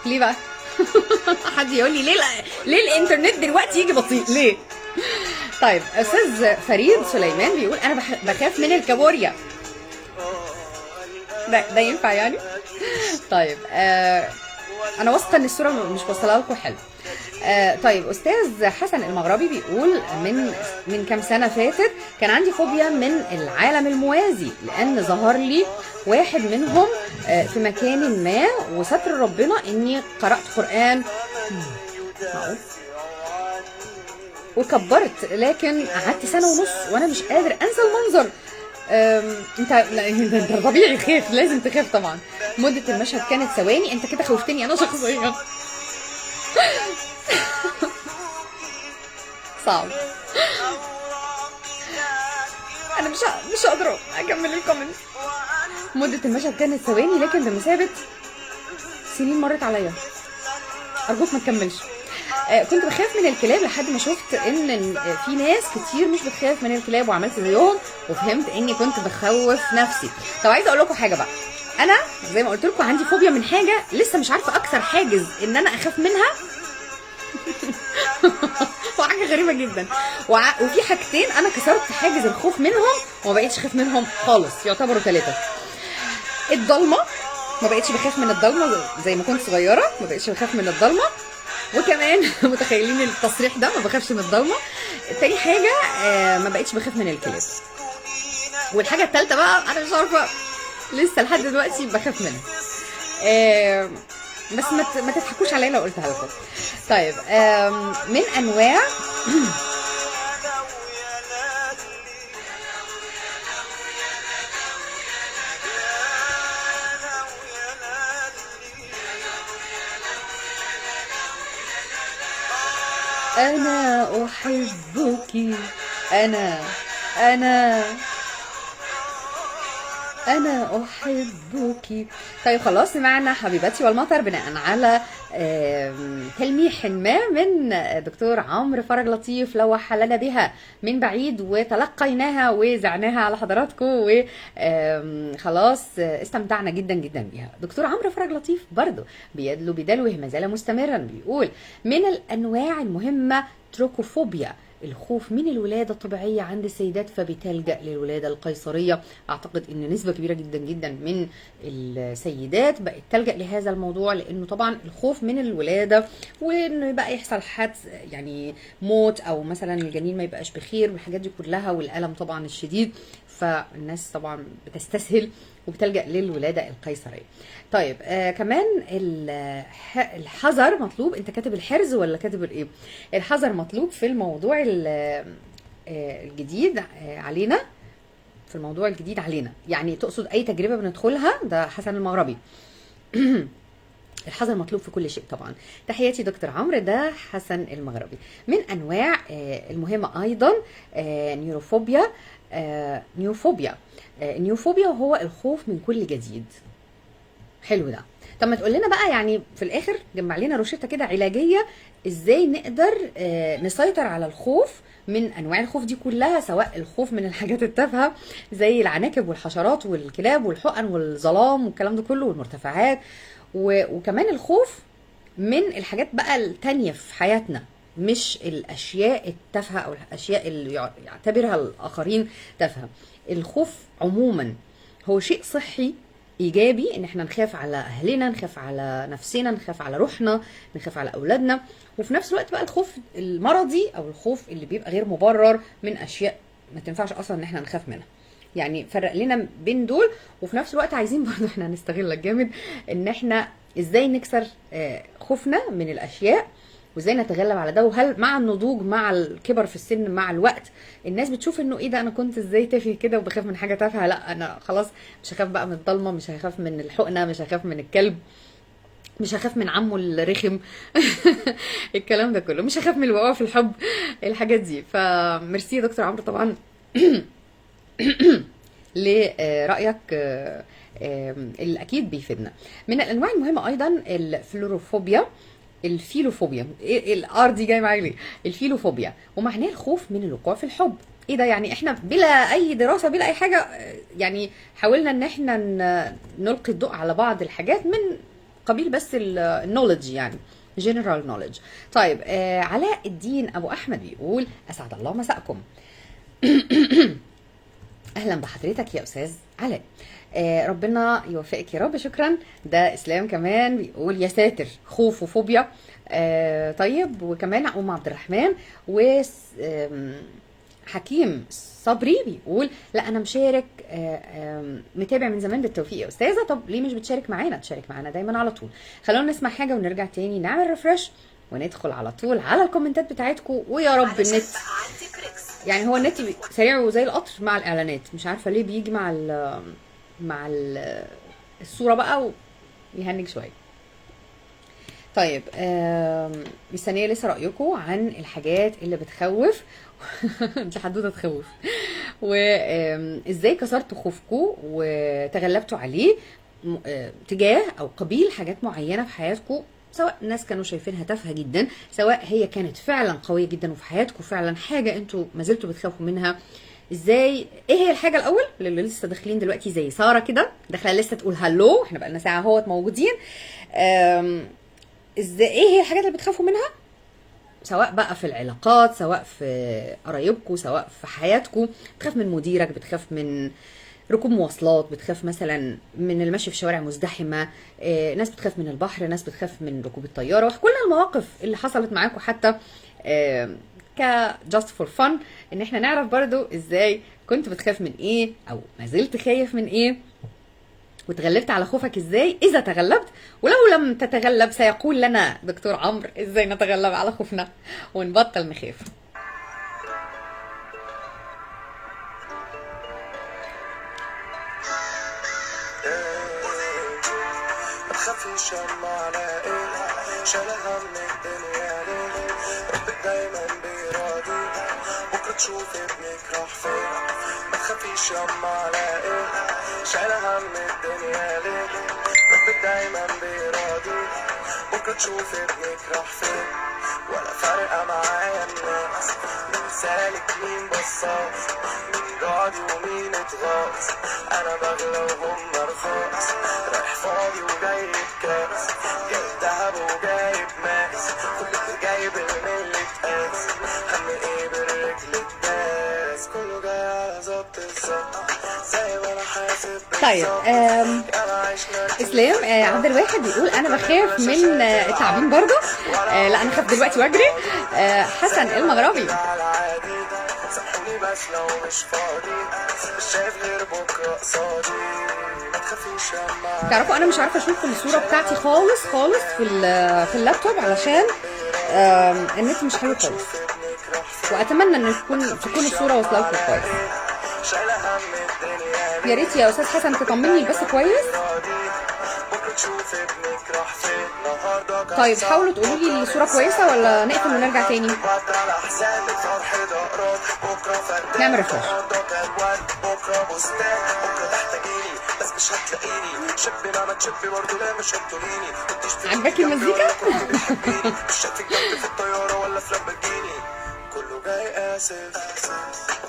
ليه بقى؟ حد يقول لي ليه الانترنت دلوقتي يجي بطيء ليه؟ طيب استاذ فريد سليمان بيقول انا بخاف من الكابوريا. ده ينفع يعني؟ طيب انا واثقه ان الصوره مش واصله لكم حلو. طيب استاذ حسن المغربي بيقول من كام سنه فاتت كان عندي فوبيا من العالم الموازي، لان ظهر لي واحد منهم في مكان ما، وستر ربنا اني قرات قران وكبرت، لكن قعدت سنه ونص وانا مش قادر انسى المنظر. انت لا انت طبيعي خاف، لازم تخاف طبعا. مده المشهد كانت ثواني. انت كده خوفتني انا شخصيا. صعب. انا مش قادره اكمل الكومنت. مده المشهد كانت ثواني لكن بمثابه سنين مرت عليا. ارجوك ما تكملش. كنت بخاف من الكلاب لحد ما شفت ان في ناس كتير مش بتخاف من الكلاب، وعملت زيهم وفهمت اني كنت بخوف نفسي. طب عايزه اقول لكم حاجه بقى، انا زي ما قلت لكم عندي فوبيا من حاجه لسه مش عارفه اكسر حاجز ان انا اخاف منها. وحاجه غريبه جدا. وفي حاجتين انا كسرت حاجز الخوف منهم وما بقيتش اخاف منهم خالص، يعتبروا 3. الضلمه، ما بقيتش بخاف من الضلمه زي ما كنت صغيره، ما بقيتش بخاف من الضلمه. وكمان متخيلين التصريح ده، ما بخافش من الضلمه. تاني حاجه ما بقيتش بخاف من الكلاب. والحاجه الثالثه بقى انا مش عارفه لسه لحد دلوقتي بخاف منها. بس ما تضحكوش عليا لو قلتها لكم. طيب من انواع أنا أحبك، أنا أحبك. طيب خلاص، سمعنا حبيبتي والمطر بناء على تلميح ما من دكتور عمرو فرج لطيف لوح لنا بها من بعيد، وتلقيناها وزعناها على حضراتكم، وخلاص استمتعنا جدا جدا بها. دكتور عمرو فرج لطيف برضو بيدلو بدلوه ما زال مستمرا، بيقول من الأنواع المهمة تروكوفوبيا، الخوف من الولادة الطبيعية عند السيدات، فبتلجأ للولادة القيصرية. أعتقد أن نسبة كبيرة جدا جدا من السيدات بقت تلجأ لهذا الموضوع، لأنه طبعا الخوف من الولادة وأنه بقى يحصل حادث يعني موت، أو مثلا الجنين ما يبقاش بخير، والحاجات دي كلها، والألم طبعا الشديد، فالناس طبعا بتستسهل وبتلجأ للولادة القيصرية. طيب كمان الحذر مطلوب. انت كاتب الحرز ولا كاتب الايه؟ الحذر مطلوب في الموضوع الجديد علينا، في الموضوع الجديد علينا، يعني تقصد اي تجربة بندخلها. ده حسن المغربي. الحذر مطلوب في كل شيء طبعا. تحياتي دكتور عمرو. ده حسن المغربي. من انواع المهمة ايضا نيوروفوبيا. النيوفوبيا هو الخوف من كل جديد. حلو ده. طب ما تقول لنا بقى يعني في الاخر جمع لنا روشته كده علاجيه، ازاي نقدر نسيطر على الخوف من انواع الخوف دي كلها، سواء الخوف من الحاجات التافهه زي العناكب والحشرات والكلاب والحقن والظلام والكلام ده كله والمرتفعات، وكمان الخوف من الحاجات بقى التانية في حياتنا، مش الاشياء التافهه او الاشياء اللي يعتبرها الاخرين تافهه. الخوف عموما هو شيء صحي ايجابي، ان احنا نخاف على اهلنا، نخاف على نفسنا، نخاف على روحنا، نخاف على اولادنا. وفي نفس الوقت بقى الخوف المرضي او الخوف اللي بيبقى غير مبرر من اشياء ما تنفعش اصلا ان احنا نخاف منها. يعني فرق لنا بين دول. وفي نفس الوقت عايزين برضه احنا نستغلك جامد ان احنا ازاي نكسر خوفنا من الاشياء، وازاي نتغلب على ده. وهل مع النضوج، مع الكبر في السن، مع الوقت، الناس بتشوف انه ايه ده، انا كنت ازاي تافه كده وبخاف من حاجه تافهه، لا انا خلاص مش هخاف بقى من الضلمه، مش هخاف من الحقنه، مش هخاف من الكلب، مش هخاف من عمه الرخم. الكلام ده كله، مش هخاف من الوقوع في الحب، الحاجات دي. فميرسي يا دكتور عمرو طبعا لرأيك اللي اكيد بيفيدنا. من الانواع المهمه ايضا الفيلوفوبيا. الار دي جاي معايا ليه؟ الفيلوفوبيا ومعناه الخوف من الوقوع في الحب. ايه ده؟ يعني احنا بلا اي دراسه بلا اي حاجه يعني حاولنا ان احنا نلقي الضوء على بعض الحاجات من قبيل بس النولج، يعني جنرال نولج. طيب علاء الدين ابو احمد بيقول اسعد الله مساءكم. اهلا بحضرتك يا استاذ علاء. ربنا يوفقك يا رب. شكرا. ده اسلام كمان بيقول يا ساتر خوف وفوبيا. طيب، وكمان ام عبد الرحمن و حكيم صبري بيقول لا انا مشارك متابع من زمان. بالتوفيق يا استاذه. طب ليه مش بتشارك معانا؟ تشارك معانا دايما على طول. خلونا نسمع حاجه ونرجع تاني نعمل ريفرش وندخل على طول على الكومنتات بتاعتكم. ويا رب النت، يعني هو النت سريع وزي القطر مع الاعلانات، مش عارفه ليه بيجي مع الصوره بقى ويهنج شويه. طيب، مستنيه لسه رايكم عن الحاجات اللي بتخوف. دي حدوته تخوف. وازاي كسرتوا خوفكم وتغلبتوا عليه تجاه او قبيل حاجات معينه في حياتكم، سواء الناس كانوا شايفينها تافهه جدا، سواء هي كانت فعلا قويه جدا وفي حياتكم فعلا حاجه انتوا ما زلتوا بتخافوا منها. ازاي؟ ايه هي الحاجه الاول اللي لسه داخلين دلوقتي زي ساره كده داخله لسه تقول هلو، احنا بقالنا ساعه اهوت موجودين. ازاي؟ ايه هي الحاجات اللي بتخافوا منها، سواء بقى في العلاقات، سواء في قرايبكم، سواء في حياتكم؟ بتخاف من مديرك، بتخاف من ركوب مواصلات، بتخاف مثلا من المشي في شوارع مزدحمه، ناس بتخاف من البحر، ناس بتخاف من ركوب الطياره. وكل المواقف اللي حصلت معاكم حتى ك just for fun، ان احنا نعرف برضو ازاي كنت بتخاف من ايه او ما زلت خايف من ايه، وتغلبت على خوفك ازاي اذا تغلبت، ولو لم تتغلب سيقول لنا دكتور عمرو ازاي نتغلب على خوفنا ونبطل نخاف. ما تخافيش يما على ايه، شايلها من الدنيا ليه، ربك دايما بيراضي، بكره تشوف ابنك راح فين. ما تخافيش يما على ايه، شايلها من الدنيا ليه، ربك دايما بيراضي، بكره تشوف ابنك راح فين. ولا فارقه معايا الناس، مين سالك مين بصاص، مين راضي ومين اتغاظ، انا بغلى وهم رخاص، رايح فاضي وجايب كاس، جايب دهب وجايب ماس، كله جايب الملي قاس، هم ايه بالرجل الداس، كله جاي على ظبط الظبط زي ما انا حاسب. طيب، اسلام عبد الواحد بيقول انا بخاف من التعبين برضه. لا انا خاف دلوقتي واجري. حسن المغربي سامحوني بس لو مش فاضي، مش شايف غير بكره قصادي، ما تخافيش يما. تعرفوا انا مش عارفه اشوف الصوره بتاعتي خالص خالص في اللابتوب علشان النت مش حلو خالص، واتمنى ان تكون الصوره واصله لكم كويس. يا ريت يا استاذ حسن تطمني بس كويس. طيب حاولوا تقولوا لي الصوره كويسه ولا نقفل ونرجع تاني نعمل ريفرش. عجبك المزيكا؟ كله جاي اسف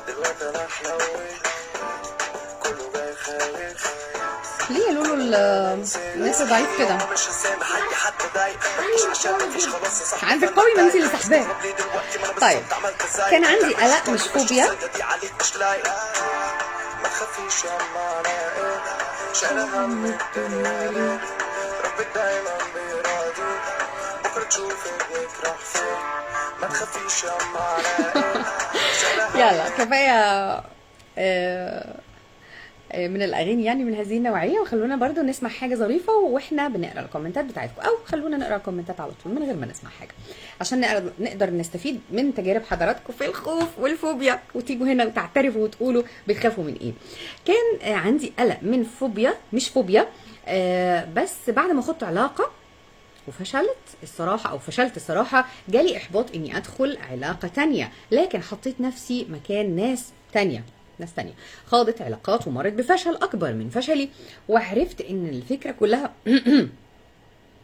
دلوقتي انا حلويت، كله جاي خايف. ليه يا لولو الناس ضعيف كده؟ عندك قوي ما انت اللي سحباه. طيب، كان عندي قلق مش فوبيا. ما تخافيش يما على ايه، شايلها من الدنيا ليه، ربك دايما بيراضي، بكره تشوف ابنك راح فين. ما تخافيش يما على ايه. يلا كفايه من الاغاني يعني من هذه النوعيه، وخلونا برضو نسمع حاجه ظريفه واحنا بنقرا الكومنتات بتاعتكم، او خلونا نقرا الكومنتات على طول من غير ما نسمع حاجه عشان نقدر نستفيد من تجارب حضراتكم في الخوف والفوبيا، وتيجوا هنا وتعترفوا وتقولوا بتخافوا من ايه. كان عندي قلق من فوبيا مش فوبيا، بس بعد ما خدت علاقه وفشلت الصراحه جالي احباط اني ادخل علاقه تانية، لكن حطيت نفسي مكان ناس تانية خاضت علاقات ومرت بفشل اكبر من فشلي، وعرفت ان الفكره كلها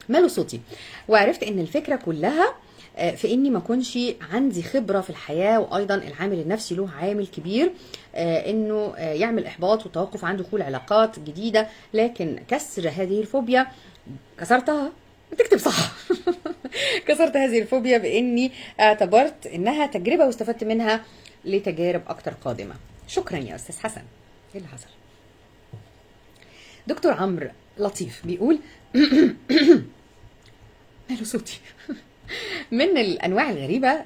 ماله صوتي، وعرفت ان الفكره كلها في اني ما كنش عندي خبره في الحياه، وايضا العامل النفسي له عامل كبير انه يعمل احباط وتوقف عن دخول علاقات جديده. لكن كسر هذه الفوبيا كسرتها، تكتب صح. كسرت هذه الفوبيا باني اعتبرت انها تجربه واستفدت منها لتجارب اكتر قادمه. شكرا يا استاذ حسن. ايه اللي حصل؟ دكتور عمرو لطيف بيقول ماله صوتي من الانواع الغريبه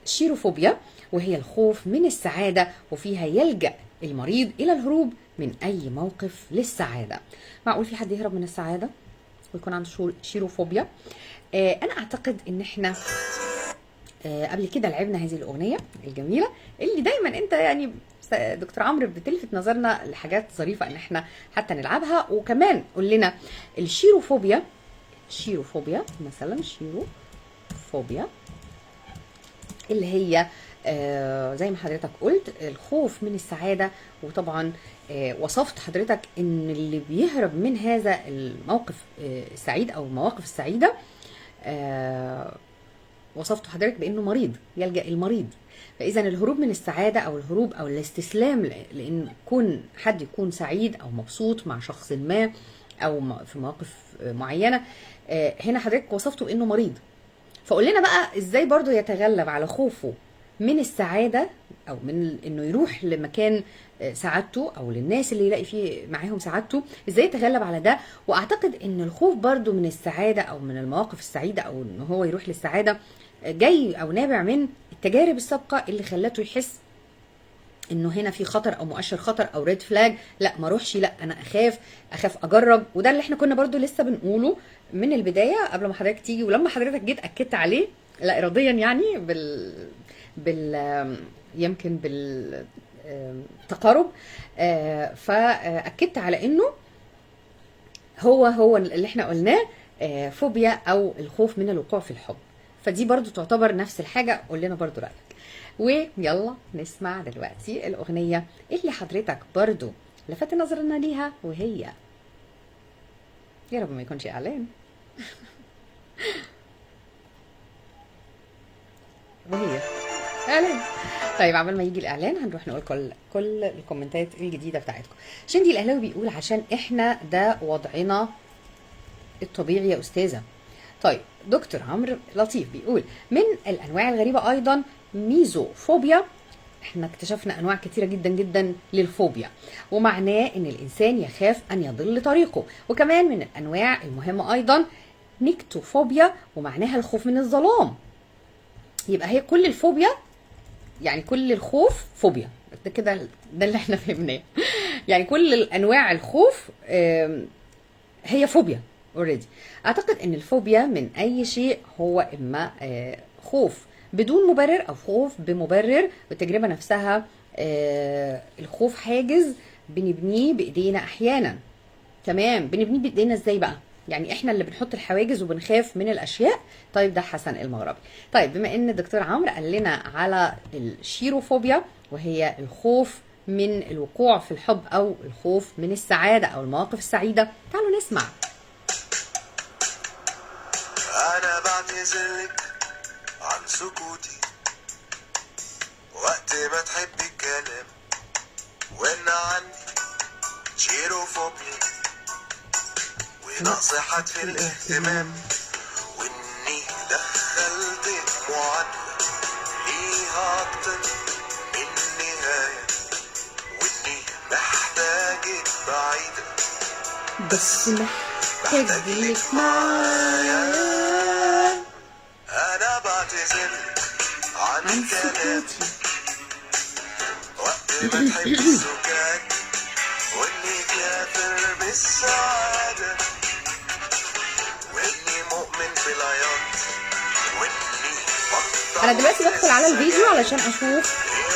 شيروفوبيا، وهي الخوف من السعاده، وفيها يلجأ المريض الى الهروب من اي موقف للسعاده. معقول في حد يهرب من السعاده ويكون عنده شيروفوبيا؟ انا اعتقد ان احنا قبل كده لعبنا هذه الاغنيه الجميله اللي دايما انت يعني دكتور عمرو بتلفت نظرنا لحاجات ظريفه ان احنا حتى نلعبها. وكمان قول لنا الشيروفوبيا، شيروفوبيا مثلا، شيروفوبيا اللي هي زي ما حضرتك قلت الخوف من السعاده. وطبعا وصفت حضرتك ان اللي بيهرب من هذا الموقف السعيد او المواقف السعيده وصفت حضرتك بانه مريض، يلجأ المريض. فاذا الهروب من السعاده او الهروب او الاستسلام لان يكون حد يكون سعيد او مبسوط مع شخص ما او في مواقف معينه، هنا حضرتك وصفته بانه مريض. فقول لنا بقى ازاي برضو يتغلب على خوفه من السعاده او من انه يروح لمكان سعادته او للناس اللي يلاقي فيه معاهم سعادته، ازاي يتغلب على ده. واعتقد ان الخوف برضو من السعاده او من المواقف السعيده او ان هو يروح للسعاده جاي او نابع من التجارب السابقه اللي خلته يحس انه هنا في خطر او مؤشر خطر او ريد فلاج، لا ما اروحش، لا انا اخاف اجرب. وده اللي احنا كنا برضو لسه بنقوله من البدايه قبل ما حضرتك تيجي، ولما حضرتك جيت اكدت عليه لا اراديا يعني يمكن بالتقارب، فاكدت على انه هو اللي احنا قلناه فوبيا او الخوف من الوقوع في الحب. فدي برضو تعتبر نفس الحاجه. قول لنا برضو رايك. ويلا نسمع دلوقتي الاغنيه اللي حضرتك برضو لفت نظرنا ليها، وهي يا رب ما يكونش اعلان وهي اعلان. طيب عبال ما يجي الاعلان هنروح نقول كل الكومنتات الجديده بتاعتكم. شندي الاهلاوي بيقول عشان احنا ده وضعنا الطبيعي يا استاذه. طيب دكتور عمرو لطيف بيقول من الانواع الغريبه ايضا ميزوفوبيا. احنا اكتشفنا انواع كتيره جدا جدا للفوبيا، ومعناه ان الانسان يخاف ان يضل طريقه. وكمان من الانواع المهمه ايضا نيكتوفوبيا، ومعناها الخوف من الظلام. يبقى هي كل الفوبيا يعني كل الخوف فوبيا، ده كده ده اللي احنا فهمناه. يعني كل الانواع الخوف هي فوبيا اوريدي. اعتقد ان الفوبيا من اي شيء هو اما خوف بدون مبرر او خوف بمبرر. والتجربه نفسها الخوف حاجز بنبنيه بايدينا احيانا. تمام، بنبنيه بايدينا ازاي بقى؟ يعني احنا اللي بنحط الحواجز وبنخاف من الاشياء. طيب ده حسن المغربي. طيب بما ان الدكتور عمرو قال لنا على الشيروفوبيا وهي الخوف من الوقوع في الحب او الخوف من السعاده او المواقف السعيده، تعالوا نسمع. انا بعتذرلك عن سكوتي وقت ما تحبي الكلام، وان عندي شيروفوبيا ونقص حد في الاهتمام، واني دخلتك معادلة ليها اكتر من نهاية، واني محتاجك بعيدة بس محتاجك معايا. انا بعتذرلك عن كلامي وقت ما تحبي السكات، واني كافر بالسعادة، واني مؤمن في العياط، واني انا دلوقتي بدخل على الفيديو علشان اشوف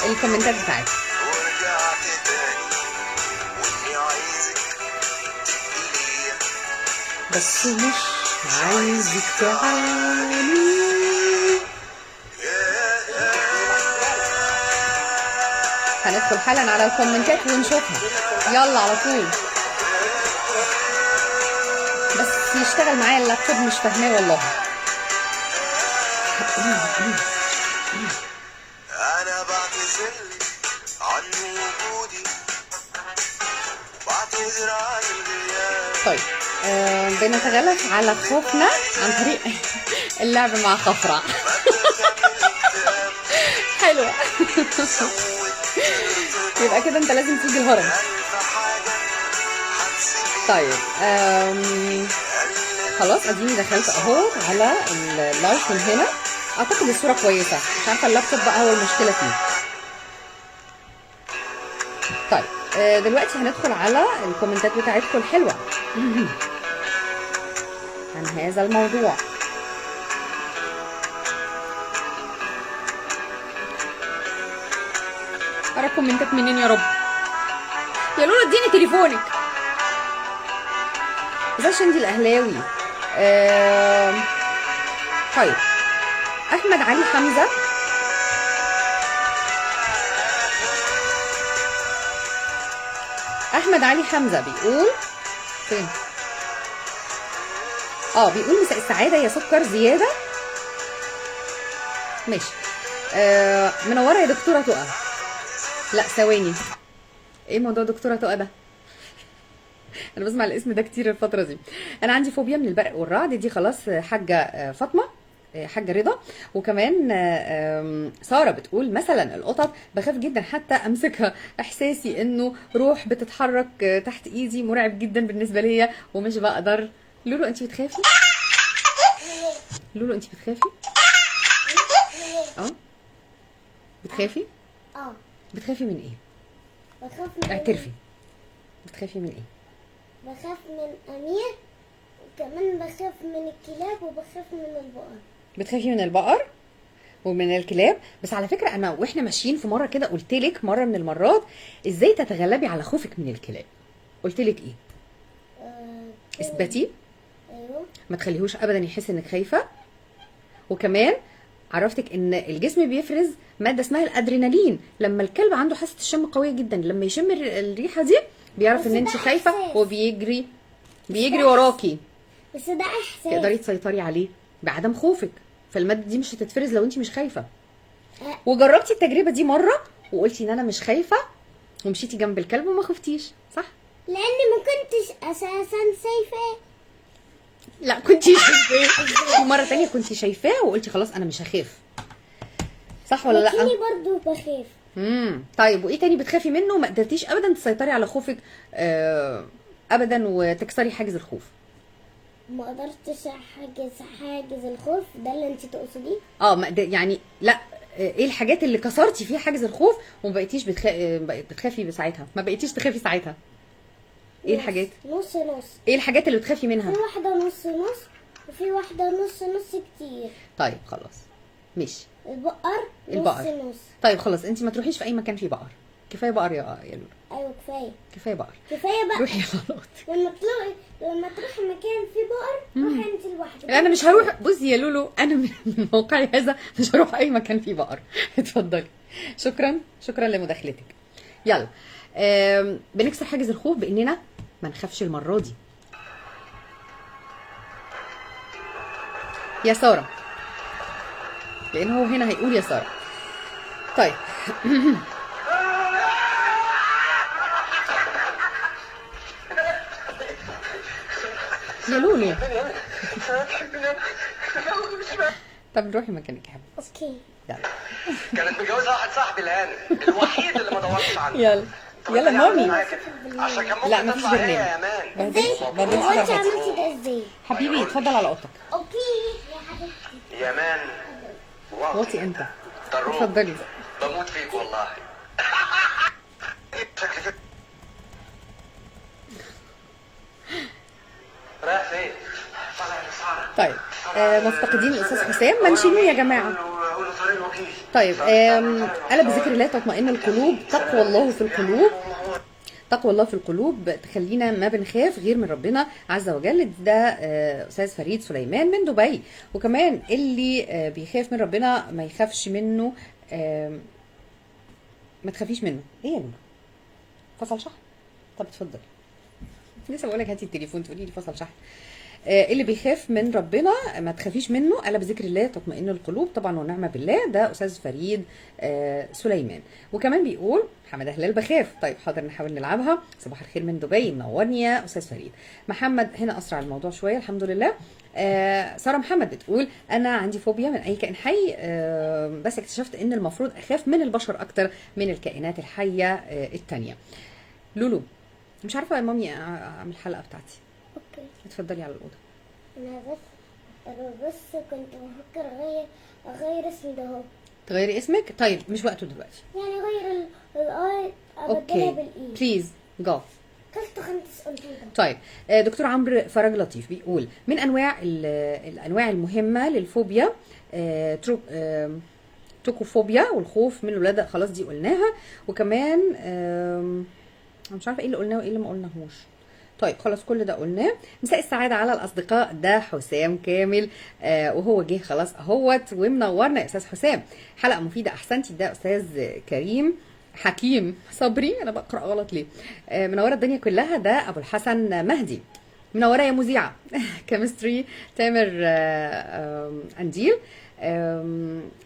الكومنتات بتاعتي. ورجعت تاني، واني عايزك ليا بس مش عايزك تعاني. هندخل حالا على الكومنتات ونشوفها. يلا على طول. بس يشتغل معايا اللابتوب مش فاهماه والله. انا بعتذرلك عن وجودي، بعتذر عن الغياب. طيب بنتغلب على خوفنا عن طريق اللعب مع خفرع. حلوة. يبقى كده انت لازم تيجي الهرم. ألف حاجة هتسيبي طيب خلاص اديني دخلت اهو على اللايف من هنا. اعتقد الصوره كويسه، مش عارفه اللابتوب بقى هو المشكله فيه. طيب دلوقتي هندخل على الكومنتات بتاعتكم الحلوه عن هذا الموضوع. ارى كومنتات منين يا رب؟ يا لولا اديني تليفونك. ازاي شندي الاهلاوي؟ طيب احمد علي حمزه بيقول فين؟ بيقول مساء السعاده يا سكر زياده. ماشي. منوره يا دكتوره تقى. لا ثواني، ايه موضوع دكتوره تقى ده؟ انا بسمع الاسم ده كتير الفتره دي. انا عندي فوبيا من البرق والرعد، دي خلاص حاجه فاطمه، حاجه رضا. وكمان ساره بتقول مثلا القطط بخاف جدا حتى امسكها، احساسي انه روح بتتحرك تحت ايدي مرعب جدا بالنسبه ليا ومش بقدر. لولو انت بتخافي؟ لولو انت بتخافي؟ بتخافي؟ بتخافي من ايه؟ بخاف من اعترفي، بتخافي من ايه؟ بخاف من امير، وكمان بخاف من الكلاب، وبخاف من البقر. بتخافي من البقر ومن الكلاب. بس على فكره انا واحنا ماشيين في مره كده قلت لك مره من المرات ازاي تتغلبي على خوفك من الكلاب. قلت لك ايه؟ اثبتي، ايوه، ما تخليهوش ابدا يحس انك خايفه. وكمان عرفتك ان الجسم بيفرز ماده اسمها الادرينالين، لما الكلب عنده حاسه الشم قويه جدا لما يشم الريحه دي بيعرف بس ان ده انت خايفه إحساس. وبيجري ده وراكي. بس ده احساس. تقدري تسيطري عليه بعدم خوفك، فالماده دي مش هتتفرز لو انت مش خايفه. وجربتي التجربه دي مره وقلتي ان انا مش خايفه ومشيتي جنب الكلب وما خفتيش، صح؟ لاني ما كنتش اساسا شايفاه. لا كنتي شايفاه ومره تانية كنتي شايفاه وقلتي خلاص انا مش هخاف، صح ولا لا؟ لكني برضو بخاف. طيب وايه تاني بتخافي منه ما قدرتيش ابدا تسيطري على خوفك ابدا وتكسري حاجز الخوف؟ ما قدرتش حاجز الخوف، ده اللي انت تقصديه؟ يعني لا، ايه الحاجات اللي كسرتي فيها حاجز الخوف وما بقيتيش بتخافي ساعتها، ما بقيتيش تخافي ساعتها؟ ايه الحاجات؟ نص نص. ايه الحاجات اللي بتخافي منها؟ في واحدة نص نص، وفي واحدة نص نص كتير. طيب خلاص ماشي. البقر البقر نص نص. طيب خلاص انت ما تروحيش في اي مكان فيه بقر، كفايه بقر يا لولو. ايوه كفايه، كفايه بقر، كفايه بقى. روحي خلاص. لما تروحي مكان فيه بقر روحي انت لوحدك. انا مش هروح. بصي يا لولو انا من موقعي هذا مش هروح اي مكان فيه بقر. اتفضلي. شكرا لمداخلتك. يلا بنكسر حاجز الخوف باننا ما نخافش المره دي. يا ساره، لان هو هنا هيقول يا ساره. طيب يا لولو طب روحي مكانك يا حبيبتي. اوكي. يلا كانت متجوزة واحد صاحبي الهاني الوحيد اللي ما دورتش عنه. يلا مامي. عشان كان لا ممكن مفيش تطلع هي برنامج. يا مان. بهدلش هو انت فرحتي. عملتي ده ازاي؟ حبيبي اتفضل على اوضتك. اوكي يا حبيبتي. يا مان واطي انت. ضروب. اتفضلي. بموت فيك والله. شكلك رايح فين؟ طالع لسارة. طيب مفتقدين الاستاذ حسام، ما نشيلوه يا جماعه. قولوا طريق الوكيل. طيب الا بذكر الله تطمئن القلوب، تقوى الله في القلوب، تقوى الله في القلوب تخلينا ما بنخاف غير من ربنا عز وجل. ده استاذ فريد سليمان من دبي. وكمان اللي بيخاف من ربنا ما يخافش منه، ما تخافيش منه. ايه يا لولو؟ فصل شحن؟ طب اتفضلي. لسه بقول لك هاتي التليفون تقولي لي فصل شحن. اللي بيخاف من ربنا ما تخافيش منه، الا بذكر الله تطمئن القلوب، طبعا ونعم بالله. ده استاذ فريد سليمان. وكمان بيقول حماده هلال بخاف. طيب حاضر نحاول نلعبها. صباح الخير من دبي، منورني يا استاذ فريد. محمد هنا اسرع الموضوع شويه الحمد لله. ساره محمد بتقول انا عندي فوبيا من اي كائن حي، بس اكتشفت ان المفروض اخاف من البشر اكتر من الكائنات الحيه التانيه. لولو مش عارفه يا مامي اعمل الحلقه بتاعتي. اوكي. اتفضلي على الاوضه. انا بس كنت بفكر اغير اسمي ده اهو. تغيري اسمك؟ طيب مش وقته دلوقتي. يعني اغير الاي ابدلها اوكي بالاي. بليز جو. كلت خمس قلتوده. طيب دكتور عمرو فرج لطيف بيقول من انواع الانواع المهمه للفوبيا توكوفوبيا والخوف من الولاده، خلاص دي قلناها. وكمان انا مش عارفه ايه اللي قلناه وايه اللي ما قلناهوش. طيب خلاص كل ده قلناه. مساء السعاده على الاصدقاء، ده حسام كامل وهو جه خلاص اهوت ومنورنا يا استاذ حسام. حلقه مفيده احسنتي. ده استاذ كريم حكيم صبري، انا بقرا غلط ليه. منوره الدنيا كلها. ده ابو الحسن مهدي، منوره يا مذيعه. كيمستري تامر انديل.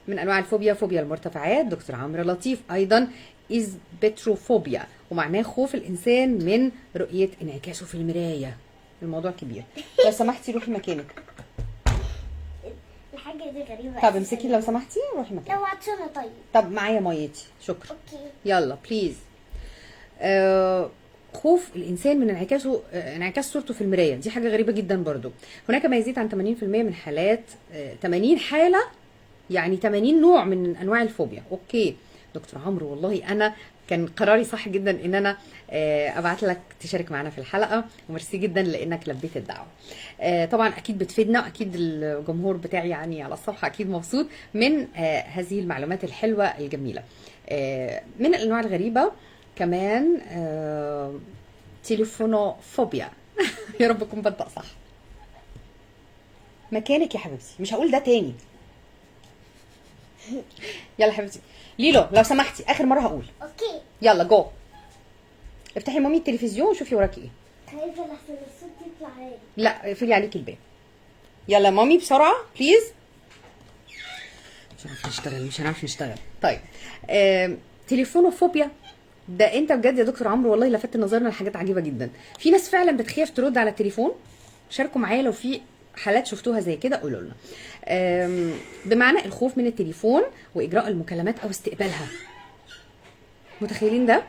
من انواع الفوبيا فوبيا المرتفعات. دكتور عمرو لطيف ايضا از بتروفوبيا، ومعناه خوف الانسان من رؤيه انعكاسه في المرايه. الموضوع كبير. لو سمحتي روحي مكانك. الحاجه دي غريبه. طب امسكي لو سمحتي روحي مكانك. لو عطشانه طيب. طب معايا ميتي شكرا. اوكي. يلا بليز. خوف الانسان من انعكاس صورته في المرايه، دي حاجه غريبه جدا برضو. هناك ما يزيد عن 80% من حالات 80 حاله، يعني 80 نوع من انواع الفوبيا. اوكي دكتور عمرو، والله انا كان قراري صح جدا ان انا ابعت لك تشارك معنا في الحلقه، وميرسي جدا لانك لبيت الدعوه. طبعا اكيد بتفيدنا، اكيد الجمهور بتاعي يعني على الصفحه اكيد مبسوط من هذه المعلومات الحلوه الجميله. من الانواع الغريبه كمان تليفونوفوبيا. يا رب اكون بنطق صح. مكانك يا حبيبتي، مش هقول ده تاني. يلا حبيبتي. ليلو لو سمحتي اخر مره هقول. اوكي. يلا جو. افتحي مامي التلفزيون وشوفي وراكي ايه. خايفه لحسن الصوت يطلع عالي. لا اقفلي عليكي الباب. يلا مامي بسرعه بليز. مش هنعرف نشتغل. طيب تليفونوفوبيا ده انت بجد يا دكتور عمرو والله لفت نظرنا لحاجات عجيبه جدا. في ناس فعلا بتخاف ترد على التليفون. شاركوا معايا لو في حالات شفتوها زي كده قولوا لنا. بمعنى الخوف من التليفون واجراء المكالمات او استقبالها. متخيلين ده؟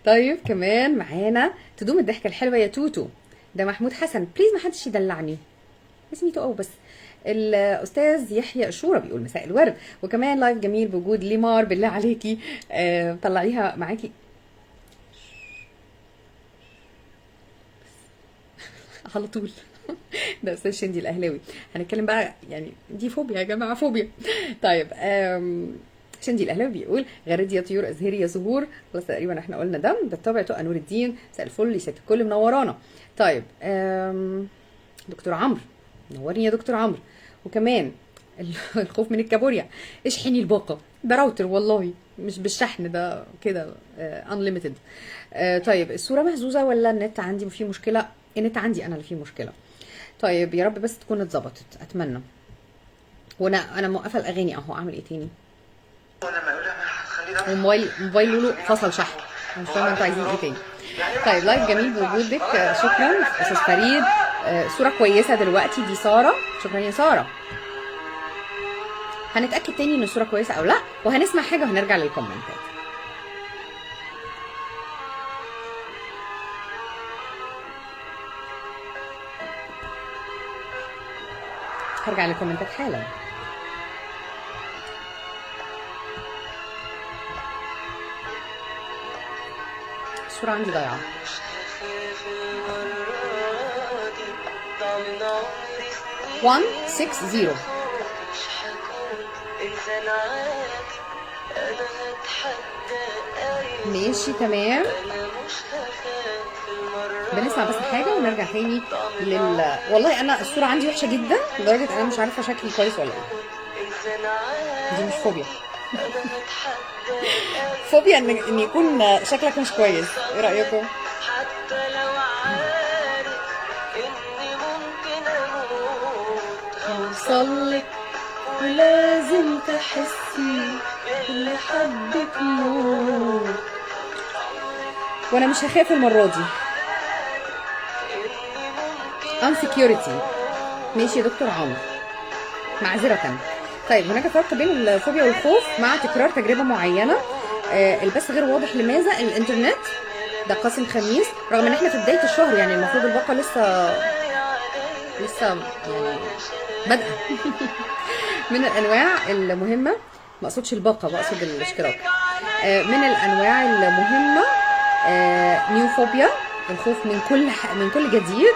طيب كمان معانا تدوم الضحكه الحلوه يا توتو. ده محمود حسن. بليز ما حدش يدلعني اسمي تو بس. الاستاذ يحيى اشوره بيقول مساء الورد، وكمان لايف جميل بوجود ليمار. بالله عليكي طلعيها معاكي على طول. ده استاذ شندي الاهلاوي. هنتكلم بقى يعني دي فوبيا يا جماعه، فوبيا. طيب شندي الاهلاوي بيقول غرد يا طيور ازهري يا زهور. خلاص تقريبا احنا قلنا ده. بالطبع تقى نور الدين مساء الفل يا ست الكل منورانا. طيب دكتور عمرو نورني يا دكتور عمرو. وكمان الخوف من الكابوريا. اشحني الباقه، ده راوتر والله مش بالشحن ده كده unlimited. طيب الصوره مهزوزه ولا النت عندي فيه مشكله؟ النت عندي انا اللي فيه مشكله. طيب يا رب بس تكون اتظبطت اتمنى. وانا موقفه الاغاني اهو، اعمل ايه تاني؟ وموبايل لولو فصل شحن. انا مش فاهمه انتوا عايزين ايه تاني. طيب لايف جميل بوجودك شكرا استاذ فريد. صوره كويسه دلوقتي دي ساره. شكرا يا ساره. هنتاكد تاني ان الصوره كويسه او لا، وهنسمع حاجه وهنرجع للكومنتات. هرجع للكومنتات حالا. الصورة عندي ضايعة. 160. ماشي تمام. بنسمع بس حاجة ونرجع تاني والله انا الصورة عندي وحشة جدا لدرجة انا مش عارفة شكلي كويس ولا ايه. دي مش فوبيا. فوبيا ان يكون شكلك مش كويس. ايه رأيكم؟ حتى لو عارف اني ممكن اموت اوصلك ولازم تحسي اللي حبك موت. وانا مش هخاف المرة دي. unsecurity. ماشي يا دكتور عمرو معذرة. طيب هناك فرق بين الفوبيا والخوف مع تكرار تجربة معينة. البث غير واضح. لماذا؟ الانترنت ده قاسم خميس، رغم ان احنا في بدايه الشهر، يعني المفروض الباقه لسه يعني بادئه. من الانواع المهمه، ما اقصدش الباقه، بقصد الاشتراك. من الانواع المهمه نيوفوبيا، الخوف من كل جديد.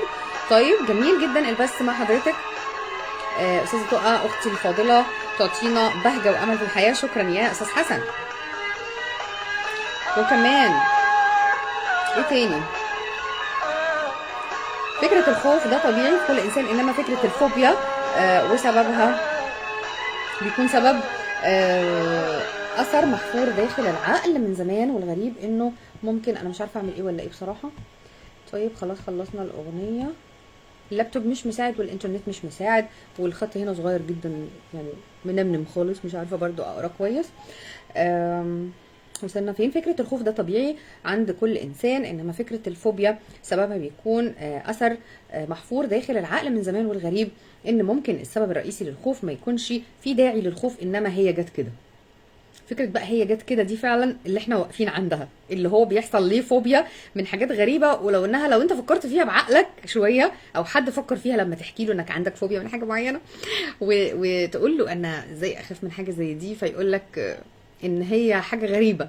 طيب جميل جدا البث مع حضرتك استاذه تقى اختي الفاضله، تعطينا بهجه وامل في الحياه. شكرا يا استاذ حسن. وكمان ايه تاني؟ فكره الخوف ده طبيعي في كل انسان، انما فكره الفوبيا وسببها بيكون سبب اثر محفور داخل العقل من زمان، والغريب انه ممكن، انا مش عارفه اعمل ايه ولا ايه بصراحه. طيب خلاص خلصنا الاغنيه. اللابتوب مش مساعد والانترنت مش مساعد والخط هنا صغير جدا، يعني منمنم خالص، مش عارفه برضو اقرا كويس. وصلنا فين؟ فكره الخوف ده طبيعي عند كل انسان، انما فكره الفوبيا سببها بيكون اثر محفور داخل العقل من زمان، والغريب ان ممكن السبب الرئيسي للخوف ما يكونش في داعي للخوف، انما هي جت كده. فكره بقى هي جت كده دي فعلا اللي احنا واقفين عندها، اللي هو بيحصل ليه فوبيا من حاجات غريبه، ولو انها لو انت فكرت فيها بعقلك شويه، او حد فكر فيها لما تحكي له انك عندك فوبيا من حاجه معينه، وتقول له انا ازاي اخاف من حاجه زي دي، فيقول لك ان هي حاجه غريبه،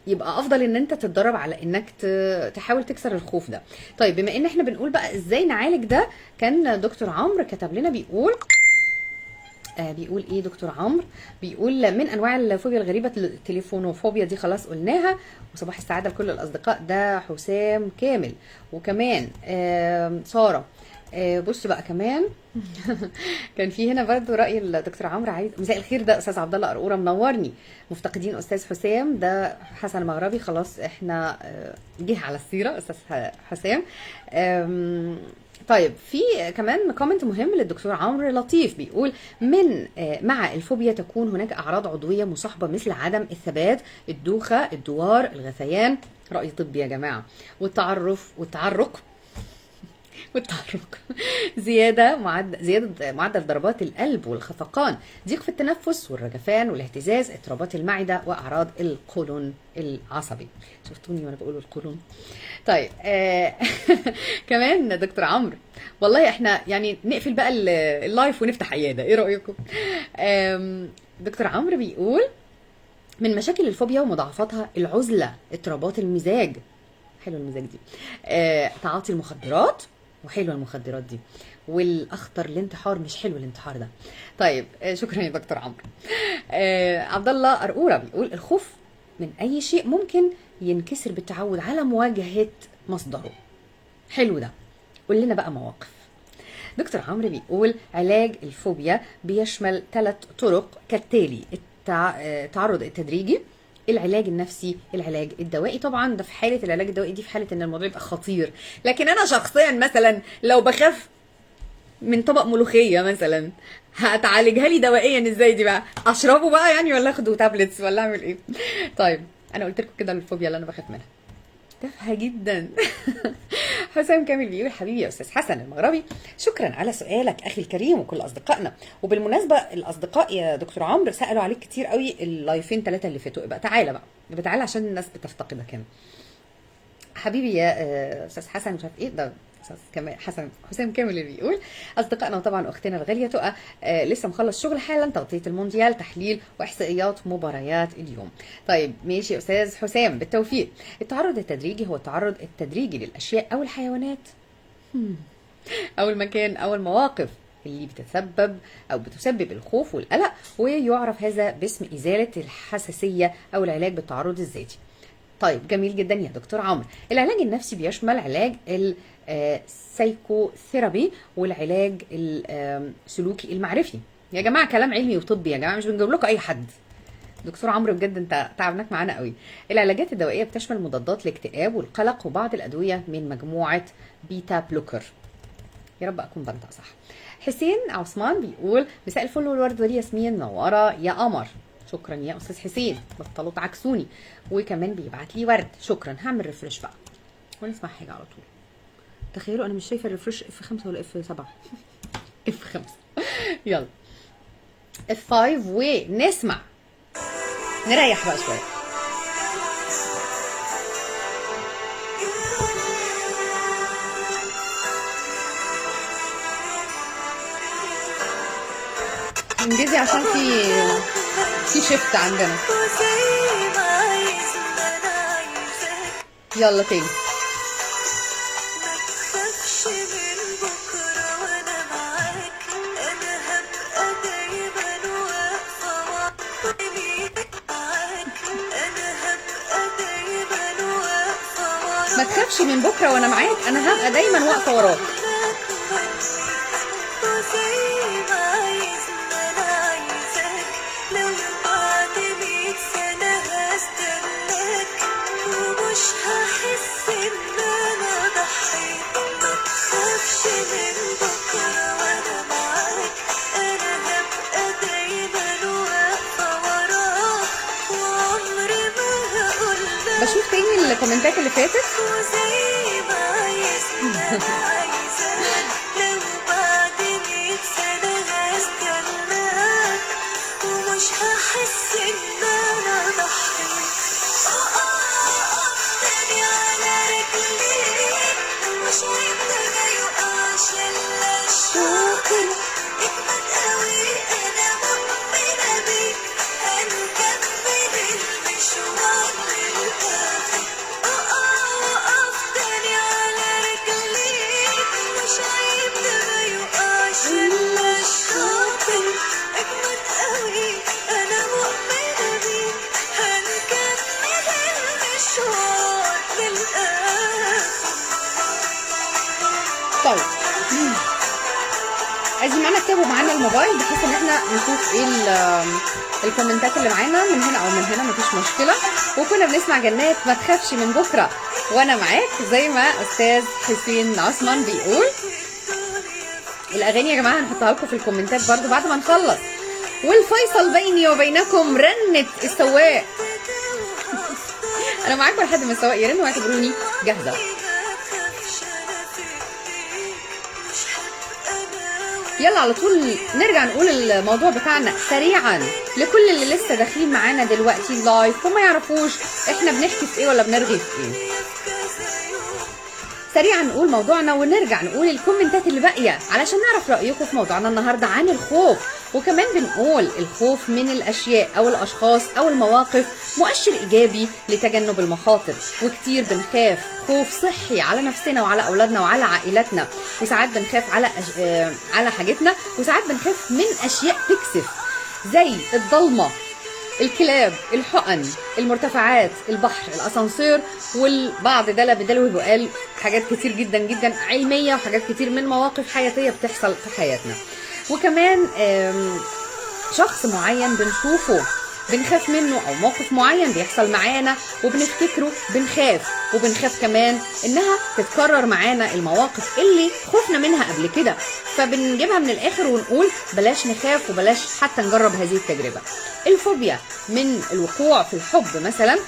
يبقى افضل ان انت تتدرب على انك تحاول تكسر الخوف ده. طيب بما ان احنا بنقول بقى ازاي نعالج ده، كان دكتور عمرو كتب لنا بيقول ايه دكتور عمرو؟ بيقول من انواع الفوبيا الغريبه التليفونوفوبيا، دي خلاص قلناها. وصباح السعاده لكل الاصدقاء، ده حسام كامل. وكمان ساره. بص بقى كمان كان في هنا برضو راي الدكتور عمرو، عايز مساء الخير، ده استاذ عبد الله قرقوره منورني. مفتقدين استاذ حسام، ده حسن مغربي، خلاص احنا جه على السيره استاذ حسام. طيب في كمان كومنت مهم للدكتور عمرو لطيف، بيقول مع الفوبيا تكون هناك اعراض عضويه مصاحبه مثل عدم الثبات، الدوخه، الدوار، الغثيان، راي طبي يا جماعه، والتعرق زيادة معدل ضربات القلب والخفقان، ضيق في التنفس والرجفان والاهتزاز، اضطرابات المعدة، وأعراض القولون العصبي. شفتوني وانا بقول القولون. طيب كمان دكتور عمرو، والله احنا يعني نقفل بقى اللايف ونفتح عيادة، ايه رأيكم؟ دكتور عمرو بيقول من مشاكل الفوبيا ومضاعفاتها العزلة، اضطرابات المزاج، حلو المزاج دي، تعاطي المخدرات، وحلوه المخدرات دي، والاخطر الانتحار، مش حلو الانتحار ده. طيب شكرا يا دكتور عمرو. عبد الله قرقوره بيقول الخوف من اي شيء ممكن ينكسر بالتعود على مواجهه مصدره. حلو ده، قول لنا بقى مواقف. دكتور عمرو بيقول علاج الفوبيا بيشمل 3 طرق كالتالي: التعرض التدريجي، العلاج النفسي، العلاج الدوائي. طبعا ده في حاله العلاج الدوائي دي في حاله ان الموضوع يبقى خطير، لكن انا شخصيا مثلا لو بخاف من طبق ملوخيه مثلا، هتعالجها لي دوائيا ازاي دي بقى؟ اشربه بقى يعني، ولا اخده تابلتس، ولا اعمل ايه؟ طيب انا قلت لكم كده الفوبيا اللي انا بخاف منها تافهه جدا. حسام كامل بيقول حبيبي يا استاذ حسن المغربي، شكرا على سؤالك اخي الكريم وكل اصدقائنا. وبالمناسبه الاصدقاء يا دكتور عمرو سالوا عليك كتير قوي اللايفين 3 اللي فاتوا، يبقى تعالى بقى، يبقى تعالى عشان الناس بتفتقدك هنا حبيبي يا استاذ حسن. مش عارف ايه ده، حسام كامل اللي بيقول اصدقائنا، وطبعا اختنا الغاليه تقى لسه مخلص شغل حالا، تغطيه المونديال، تحليل واحصائيات مباريات اليوم. طيب ماشي يا استاذ حسام، بالتوفيق. التعرض التدريجي هو التعرض التدريجي للاشياء او الحيوانات او المكان او المواقف اللي بتسبب الخوف والقلق، ويعرف هذا باسم ازاله الحساسيه او العلاج بالتعرض الذاتي. طيب جميل جدا يا دكتور عمرو. العلاج النفسي بيشمل علاج السايكوثيرابي والعلاج السلوكي المعرفي. يا جماعه كلام علمي وطبي يا جماعه، مش بنجيب لكم اي حد. دكتور عمرو بجد انت تعبناك معانا قوي. العلاجات الدوائيه بتشمل مضادات الاكتئاب والقلق وبعض الادويه من مجموعه بيتا بلوكر. يا رب اكون بنطق صح. حسين عثمان بيقول مساء الفل والورد والياسمين، منوره يا قمر. شكرا يا استاذ حسين، بطلوا تعكسوني. وكمان بيبعت لي ورد، شكرا. هعمل ريفرش بقى ونسمع حاجه على طول. تخيلوا انا مش شايفه الريفرش F5 ولا F7. F5. يلا F5 ونسمع، نريح بقى شويه. انجزي عشان في شيفت عندنا. يلا تاني. ما تخافش من بكره وانا معاك، انا هبقى دايما واقفه وراك. بشوف تاني الكومنتات اللي فاتت. طيب عايزين معانا اكتبوا معانا الموبايل بحيث ان احنا نشوف ايه الكومنتات اللي معانا من هنا او من هنا، مفيش مشكله. وكنا بنسمع جنات ما تخافش من بكره وانا معاك زي ما استاذ حسين عثمان بيقول. الاغاني يا جماعه هنحطها لكم في الكومنتات برضو بعد ما نخلص. والفيصل بيني وبينكم رنت السواق. انا معاكم لحد ما السواق يرن واعتبروني جاهزه. يلا على طول نرجع نقول الموضوع بتاعنا سريعا لكل اللي لسه داخلين معانا دلوقتي لايف وما يعرفوش احنا بنحكي في ايه ولا بنرغي في ايه. سريعا نقول موضوعنا ونرجع نقول الكومنتات اللي باقيه علشان نعرف رايكم في موضوعنا النهارده عن الخوف. وكمان بنقول الخوف من الاشياء او الاشخاص او المواقف مؤشر ايجابي لتجنب المخاطر، وكتير بنخاف خوف صحي على نفسنا وعلى اولادنا وعلى عائلتنا، وساعات بنخاف على حاجتنا، وساعات بنخاف من اشياء تكسف زي الضلمه، الكلاب، الحقن، المرتفعات، البحر، الاسانسير، والبعض دلب بدلو وقال حاجات كتير جدا جدا علميه وحاجات كتير من مواقف حياتيه بتحصل في حياتنا. وكمان شخص معين بنشوفه بنخاف منه او موقف معين بيحصل معانا وبنفتكره بنخاف، وبنخاف كمان انها تتكرر معانا المواقف اللي خفنا منها قبل كده، فبنجيبها من الاخر ونقول بلاش نخاف وبلاش حتى نجرب هذه التجربه. الفوبيا من الوقوع في الحب مثلا،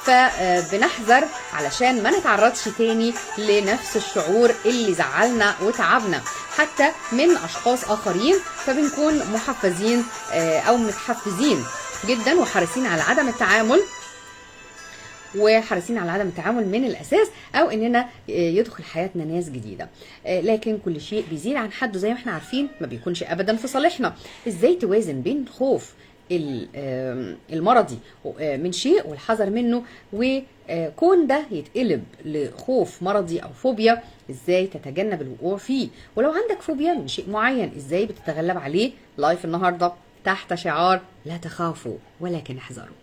فبنحذر علشان ما نتعرضش تاني لنفس الشعور اللي زعلنا وتعبنا حتى من اشخاص اخرين، فبنكون محفزين او متحفزين جدا وحريصين على عدم التعامل من الاساس، او اننا يدخل حياتنا ناس جديده. لكن كل شيء بيزيد عن حده زي ما احنا عارفين ما بيكونش ابدا في صالحنا. ازاي توازن بين خوف المرضي من شيء والحذر منه، وكون ده يتقلب لخوف مرضي او فوبيا ازاي تتجنب الوقوع فيه؟ ولو عندك فوبيا من شيء معين ازاي بتتغلب عليه؟ لايف النهارده تحت شعار لا تخافوا ولكن احذروا.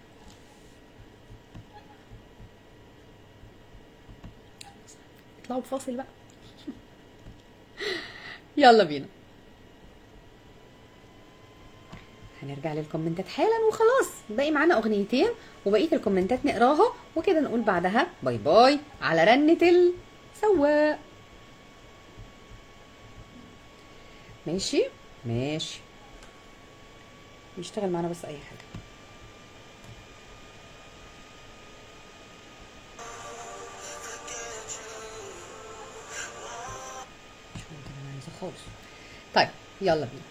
اطلعوا بفاصل بقى. يلا بينا هنرجع للكومنتات حالا وخلاص. باقي معانا اغنيتين وبقيه الكومنتات نقراها وكده نقول بعدها باي باي على رنة السواق. ماشي يشتغل معانا بس اي حاجه. مش ممكن انا عايزه خالص. طيب يلا بينا.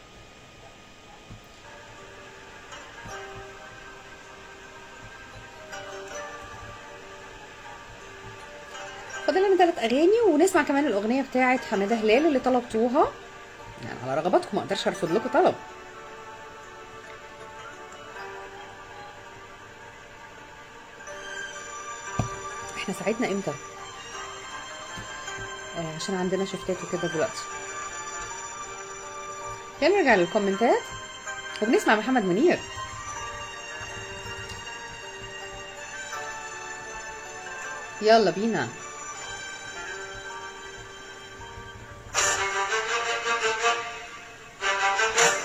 فاضل لنا 3 اغاني ونسمع كمان الاغنيه بتاعه حماده هلال اللي طلبتوها، يعني على رغباتكم ما اقدرش ارفض لكم طلب. هساعدنا امتى؟ عشان عندنا شفتات وكده دلوقتي. يلا نرجع للكومنتات وبنسمع محمد منير. يلا بينا.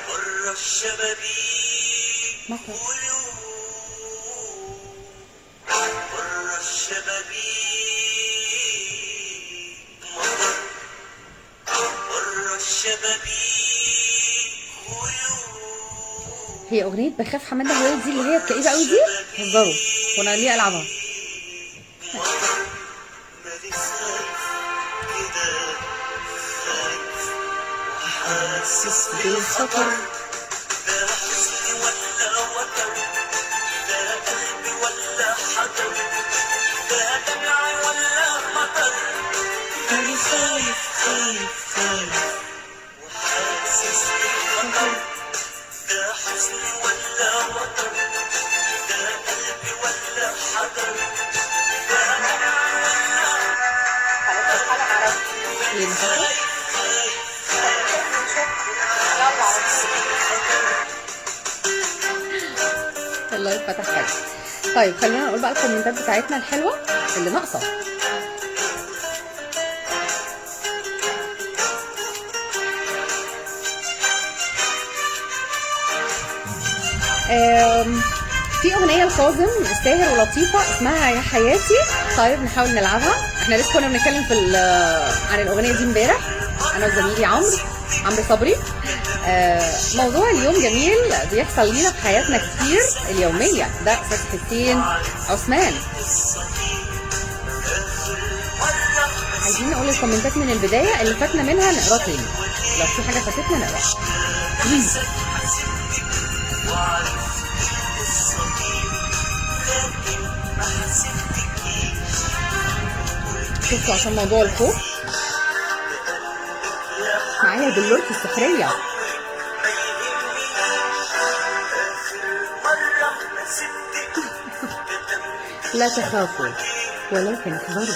بره الشبابيك مطر. بره الشبابيك مطر، بره الشبابيك هي اغنيه بخاف حماده هلال دي اللي هي الكئيبه قوي دي؟ هزروا وانا ليه العبها؟ مالي خايف كده، خايف وحاسس بالخطر، ده حزن ولا وتر، ده قلبي ولا حجر، ده دمعي ولا مطر، مالي خايف خايف خايف وحاسس بالخطر، ده حزن ولا وتر، ده قلبي ولا حجر، ده دمعي ولا ليه نخاف؟ الله يفتح حاجه. طيب خلينا نقول بقى الكومنتات بتاعتنا الحلوه اللي ناقصه. في اغنيه لكاظم الساهر ولطيفه اسمها يا حياتي. طيب نحاول نلعبها. احنا لسه كنا بنتكلم عن الاغنيه دي امبارح انا وزميلي عمرو صبري. موضوع اليوم جميل بيحصل لينا في حياتنا كتير اليوميه. ده استاذ حسين عثمان. عايزين نقول الكومنتات من البدايه، اللي فاتنا منها نقرا تاني، لو في حاجه فاتتنا نقراها. شفتوا عشان موضوع الخوف معايا دلوقتي السحرية. لا تخافوا ولكن احذروا.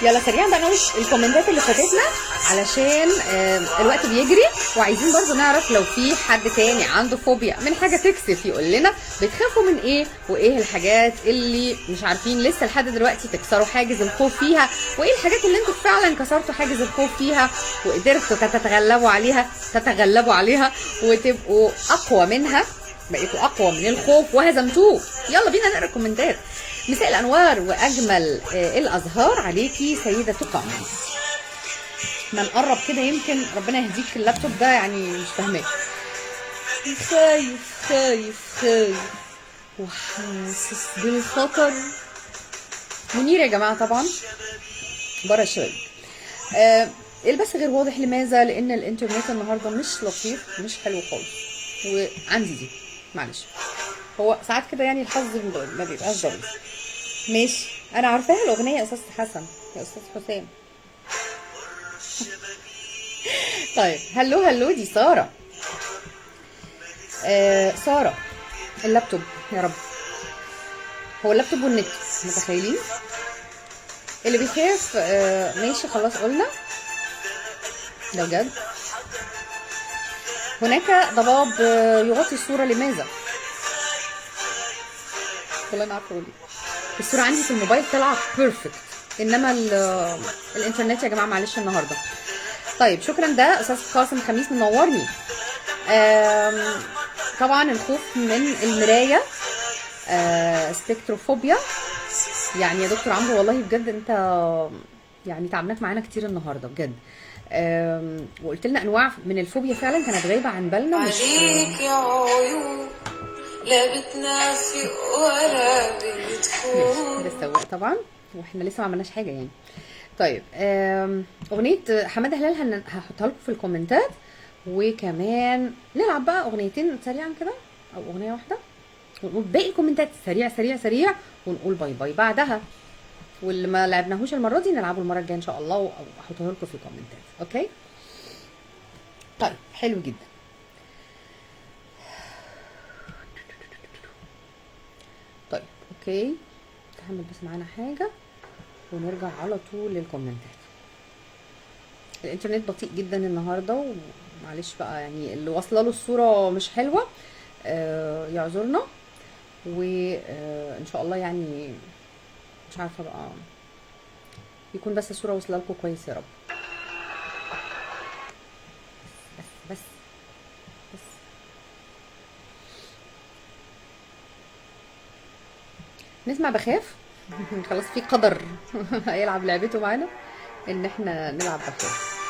يلا سريعا بقى نقول الكومنتات اللي فاتتنا علشان الوقت بيجري، وعايزين برضو نعرف لو في حد تاني عنده فوبيا من حاجه تكسف يقول لنا بتخافوا من ايه، وايه الحاجات اللي مش عارفين لسه لحد دلوقتي تكسروا حاجز الخوف فيها، وايه الحاجات اللي انتوا فعلا كسرتوا حاجز الخوف فيها وقدرتوا تتغلبوا عليها وتبقوا اقوى منها، بقيتوا اقوى من الخوف وهزمتوه. يلا بينا نقرا الكومنتات. مساء الانوار واجمل الازهار عليكي سيده تقى. ما نقرب كده يمكن ربنا يهديك. اللابتوب ده يعني مش فاهماه. خايف خايف خايف وحاسس بالخطر. منير يا جماعه طبعا بره الشباب. البث غير واضح. لماذا؟ لان الانترنت النهارده مش لطيف، مش حلو خالص، وعندي دي معلش. هو ساعات كده يعني الحظ ما بيبقاش ظريف. ماشي انا عارفاها الاغنيه يا استاذ حسن، يا استاذ حسام. طيب هلو دي ساره. ساره اللابتوب يا رب. هو اللابتوب والنت متخيلين اللي بيخاف. ماشي خلاص قلنا ده بجد. هناك ضباب يغطي الصوره. لماذا؟ والله ما عارفه اقول ايه. الصوره عندي في الموبايل طلعت بيرفكت، انما الانترنت يا جماعه معلش النهارده. طيب شكرا. ده استاذ قاسم خميس منورني. طبعا الخوف من المرايه سبيكتروفوبيا. يعني يا دكتور عمرو والله بجد انت يعني تعبناك معانا كتير النهارده بجد. وقلت لنا انواع من الفوبيا فعلا كانت غايبه عن بالنا. مش عليك يا عيون لا بتنافق ولا بتخون. ده السواق طبعا، واحنا لسه ما عملناش حاجه يعني. طيب اغنيه حماده هلال هحطها لكم في الكومنتات، وكمان نلعب بقى اغنيتين سريعا كده او اغنيه واحده ونقول باقي الكومنتات سريع سريع سريع ونقول باي باي بعدها. واللي ما لعبناهوش المره دي نلعبه المره الجايه ان شاء الله، واحطه لكم في الكومنتات. اوكي طيب حلو جدا. طيب اوكي، نحمل بس معانا حاجه ونرجع على طول للكومنتات. الانترنت بطيء جدا النهارده، ومعلش بقى يعني اللي واصله له الصوره مش حلوه يعذرنا، وان شاء الله يعني مش عارفه بقى يكون بس الصوره واصله لكم كويس يا رب. بس بس نسمع بخاف. خلاص في قدر هيلعب لعبته معانا ان احنا نلعب بخاف.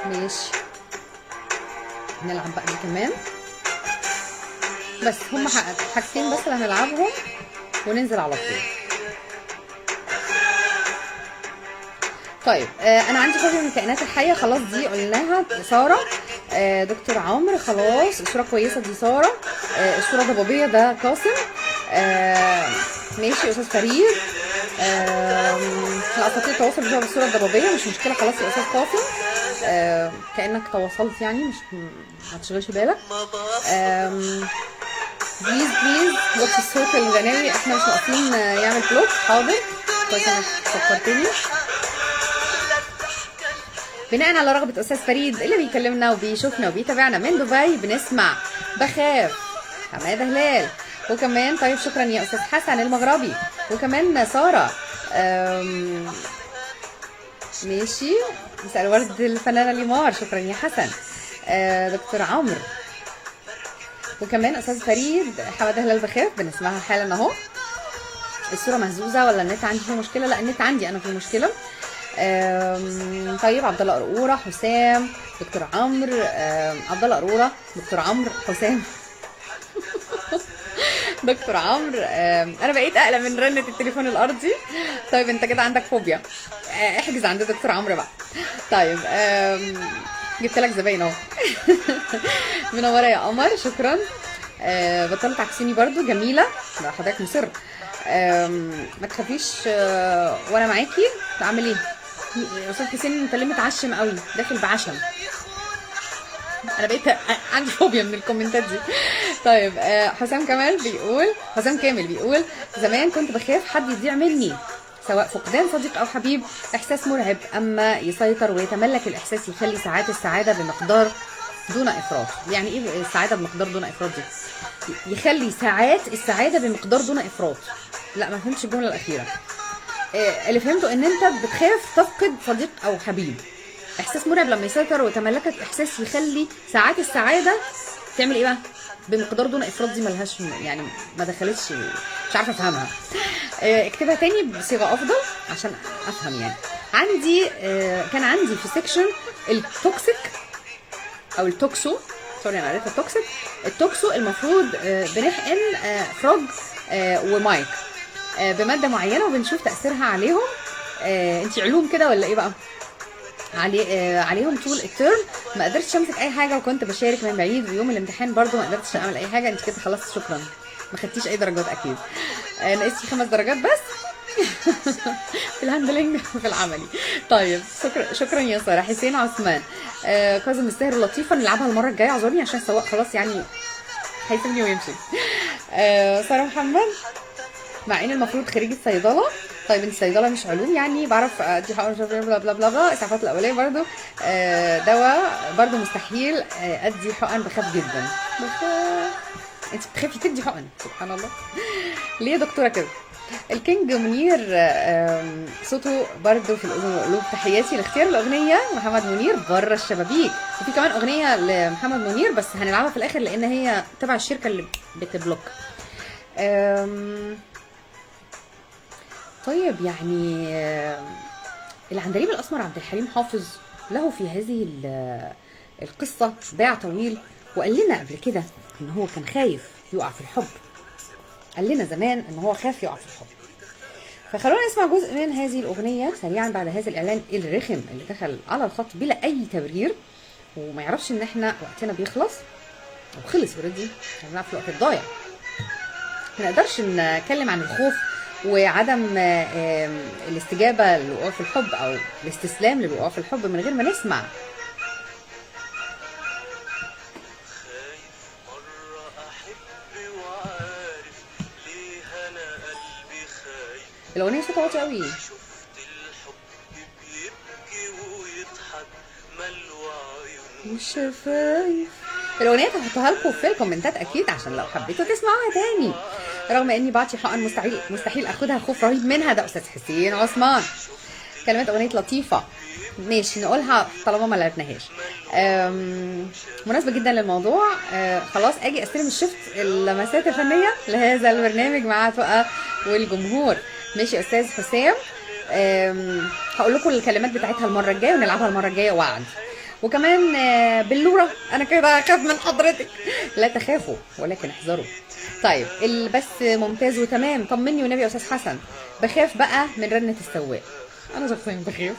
ماشي، نلعب بقى دي كمان. بس هم حاجتين بس اللي هنلعبهم وننزل على طول. طيب انا عندي فوبيا من الكائنات الحيه، خلاص دي قلناها. ساره دكتور عمرو خلاص، الصوره كويسه دي ساره. الصوره ضبابيه ده قاسم. ماشي استاذ فريد. لا استطيع التواصل بسبب الصوره الضبابيه، مش مشكله خلاص يا استاذ قاسم. كانك تواصلت يعني، مش ما تشغلش بالك. بليز وقت الصوت الغناوي احنا مش ناقصين يعمل بلوك. حاضر كويس انك فكرتني. بناء على رغبه استاذ فريد اللي بيكلمنا وبيشوفنا وبيتابعنا من دبي، بنسمع بخاف حماده هلال. وكمان طيب شكرا يا استاذ حسن المغربي، وكمان ساره. ماشي، مساء الورد الفنانه ليمار، شكرا يا حسن. دكتور عمرو، وكمان استاذ فريد حماده هلال بخاف بنسمعها حالا اهو. الصوره مهزوزه ولا النت عندي فيه مشكله؟ لا النت عندي انا فيه مشكله. طيب عبد الله قرقوره، حسام، دكتور عمرو، عبد الله قرقوره، دكتور عمرو، حسام. دكتور عمرو. انا بقيت اقلق من رنه التليفون الارضي. طيب انت كده عندك فوبيا، احجز عند دكتور عمرو بقى. طيب جبت لك زباين اهو. منوره يا قمر، شكرا. بطلت عكسيني برضو، جميله، لا حضرتك مصر. ما تخافيش وانا معاكي. تعمل ايه يا استاذ حسين؟ انت ليه متعشم قوي، داخل بعشم؟ انا بقيت عندي فوبيا من الكومنتات دي. طيب حسام كامل بيقول زمان كنت بخاف حد يضيع مني، سواء فقدان صديق او حبيب، احساس مرعب، اما يسيطر ويتملك الاحساس يخلي ساعات السعاده بمقدار دون افراط. يعني ايه السعاده بمقدار دون افراط دي؟ يخلي ساعات السعاده بمقدار دون افراط. لا ما فهمتش الجمله الاخيره. اللي فهمته ان انت بتخاف تفقد صديق او حبيب، احساس مرعب لما يسيطر ويتملكك، احساس يخلي ساعات السعاده تعمل ايه بقى بمقدار دون افراط. دي ملهاش يعني، ما دخلتش، مش عارفه افهمها. اكتبها تاني بصيغه افضل عشان افهم. يعني عندي كان عندي في سيكشن التوكسيك او التوكسو، سوري انا قريتها توكسيك. التوكسو المفروض بنحقن فروج ومايك بماده معينه وبنشوف تاثيرها عليهم. انت علوم كده ولا ايه بقى؟ عليهم طول الترم ما قدرتش امسك اي حاجه، وكنت بشارك من بعيد، ويوم الامتحان برضو ما قدرتش اعمل اي حاجه. انت كده خلاص شكرا، ما خدتيش اي درجات اكيد. نقصتي 5 درجات بس في الهاندلنج وفي العملي. طيب شكرا يا ساره. حسين عثمان، كاظم السهر لطيفه، نلعبها المره الجايه، اعذرني عشان السواق خلاص يعني هيسيبني ويمشي. ساره محمد، مع ان المفروض خريجه صيدله. طيب انت صيدله مش علوم يعني؟ بعرف ادي حقن بلا بلا بلا بلا. اسعافات الاوليه برضو دواء برضو مستحيل ادي حقن، بخاف جدا. انت بتخافي تدي حقن؟ سبحان الله، ليه يا دكتوره كده؟ الكينج منير صوته برضو في الاذن والقلوب. تحياتي لاختيار الاغنيه محمد منير بره الشبابيك، وفي كمان اغنيه لمحمد منير بس هنلعبها في الاخر لان هي تبع الشركه اللي بتبلوك. طيب يعني العندليب الاسمر عبد الحليم حافظ له في هذه القصه باع طويل، وقال لنا قبل كده ان هو كان خايف يقع في الحب. قال لنا زمان ان هو خاف يقع في الحب. فخلونا نسمع جزء من هذه الاغنيه سريعا بعد هذا الاعلان الرخم اللي دخل على الخط بلا اي تبرير، وما يعرفش ان احنا وقتنا بيخلص او خلص اوريدي، احنا بنلعب في الوقت الضايع. ما نقدرش نتكلم عن الخوف وعدم الاستجابه للوقوع في الحب او الاستسلام للوقوع في الحب من غير ما نسمع. الاغنيه صوتها واطي قوي. والشفايف. الاغنيه هحطها لكم في الكومنتات اكيد عشان لو حبيتوا تسمعوها تاني، رغم اني بعطي حقن مستحيل اخدها، خوف رهيب منها. ده استاذ حسين عثمان. كلمات اغنيه لطيفه، ماشي نقولها طالما ما لعبناهاش. مناسبه جدا للموضوع. خلاص اجي استلم الشفت اللمسات الفنيه لهذا البرنامج مع تقى والجمهور. ماشي يا استاذ حسام. هقول لكم الكلمات بتاعتها المره الجايه ونلعبها المره الجايه وعد. وكمان بلوره انا كده اخاف من حضرتك. لا تخافوا ولكن احذروا. طيب البث ممتاز وتمام. طمني والنبي يا استاذ حسن. بخاف بقى من رنه السواق. انا شخصيا بخاف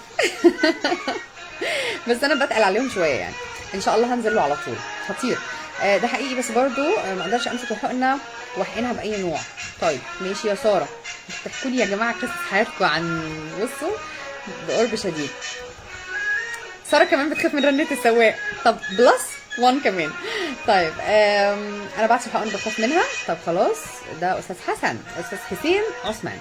بس انا بتقل عليهم شويه يعني. ان شاء الله هنزل له على طول. خطير ده حقيقي، بس برضو ما اقدرش امسك الحقنه واحقنها باي نوع. طيب ماشي يا ساره. تحكوا لي يا جماعه قصص حياتكم عن بصوا بقرب شديد. ساره كمان بتخاف من رنه السواق. طب بلس 1 كمان. طيب انا بعد الحقن بخاف منها. طب خلاص ده استاذ حسن. استاذ حسين عثمان.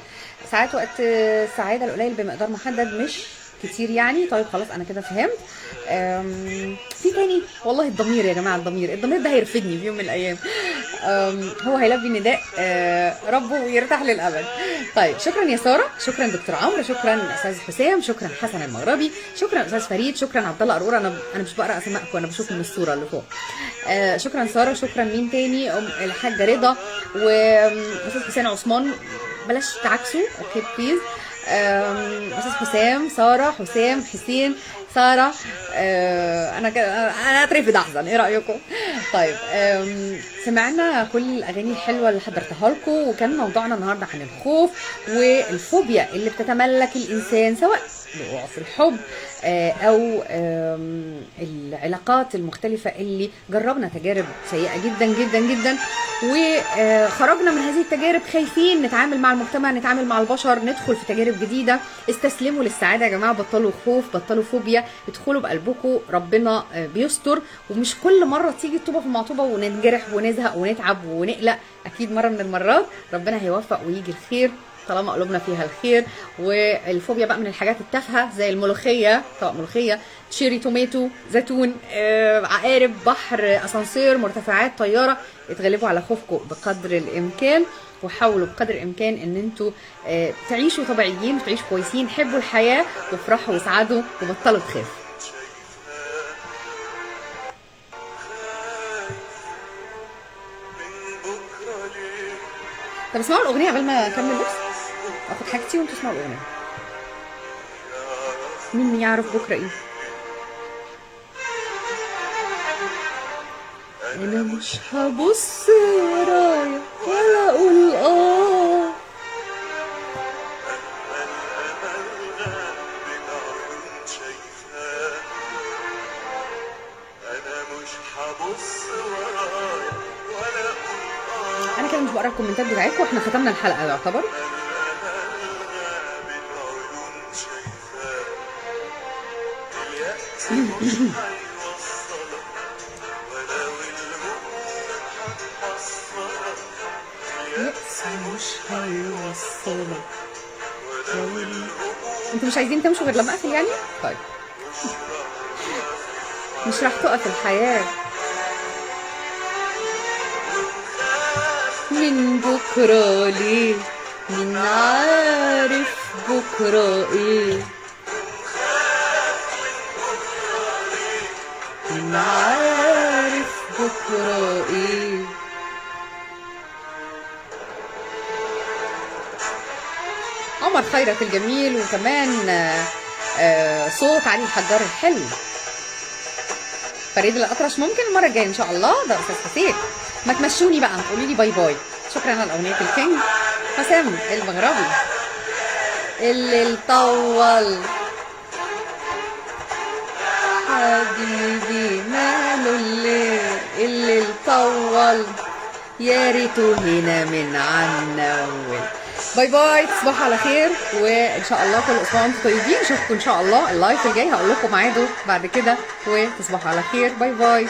ساعات وقت السعاده القليل بمقدار محدد مش كتير يعني. طيب خلاص انا كده فهمت. في تاني والله الضمير يا جماعه. الضمير ده هيرفدني في يوم من الايام. هو هيلبي نداء ربه ويرتاح للابد. طيب شكرا يا ساره، شكرا دكتور عمرو، شكرا استاذ حسام، شكرا حسن المغربي، شكرا استاذ فريد، شكرا عبد الله قرقوره. انا مش بقرا اسمائكم، انا بشوف من الصوره اللي فوق. شكرا ساره. شكرا مين تاني؟ الحاجه رضا واستاذ حسين عثمان. بلاش تعكسوا اوكي بليز. استاذ حسام، ساره، حسام، حسين، ساره. انا اترفد احزن. ايه رايكم؟ طيب سمعنا كل الاغاني الحلوه اللي حضرتها لكم، وكان موضوعنا النهارده عن الخوف والفوبيا اللي بتتملك الانسان سواء الوقوع في الحب او العلاقات المختلفه اللي جربنا تجارب سيئه جدا جدا جدا، وخرجنا من هذه التجارب خايفين نتعامل مع المجتمع، نتعامل مع البشر، ندخل في تجارب جديده. استسلموا للسعاده يا جماعه. بطلوا خوف، بطلوا فوبيا، ادخلوا بقلبكم. ربنا بيستر، ومش كل مره تيجي الطوبه في المعطوبه ونتجرح ونزهق ونتعب ونقلق. اكيد مره من المرات ربنا هيوفق ويجي الخير طالما قلوبنا فيها الخير. والفوبيا بقى من الحاجات التافهه زي الملوخيه، طبق ملوخيه، تشيري، توميتو، زيتون، عقارب، بحر، اسانسير، مرتفعات، طياره. اتغلبوا على خوفكم بقدر الامكان، وحاولوا بقدر الامكان ان انتوا تعيشوا طبيعيين وتعيشوا كويسين. حبوا الحياه وافرحوا واسعدوا وبطلوا تخافوا. طب اسمعوا الاغنيه قبل ما اكمل لبس. اخد حاجتي وانتوا اسمعوا الاغنيه. مين يعرف بكره ايه؟ انا مش هبص ورايا ولا اقول انا كده مش بقرا الكومنتات بتاعتكم. احنا ختمنا الحلقه يعتبر. انتوا مش عايزين تمشوا غير لما اقفل يعني؟ طيب مش راح تقف الحياه من بكره ليه؟ مين عارف بكره ايه؟ مين عارف بكره ايه؟ عمر خيرت الجميل، وكمان صوت علي الحجار الحلو. فريد الأطرش ممكن المره الجايه ان شاء الله. ده استاذ حسين. ما تمشوني بقى، قولي لي باي باي. شكرا على اغنيه الكينج حسام المغربي. اللي طول حبيبي ماله اللي طول يا ريته هنا من عنا اول. باي باي، تصبحوا على خير، وان شاء الله كل اسبوع انتم طيبين. اشوفكم ان شاء الله اللايف الجاي، هقول لكم ميعاده بعد كده، وتصبحوا على خير. باي باي.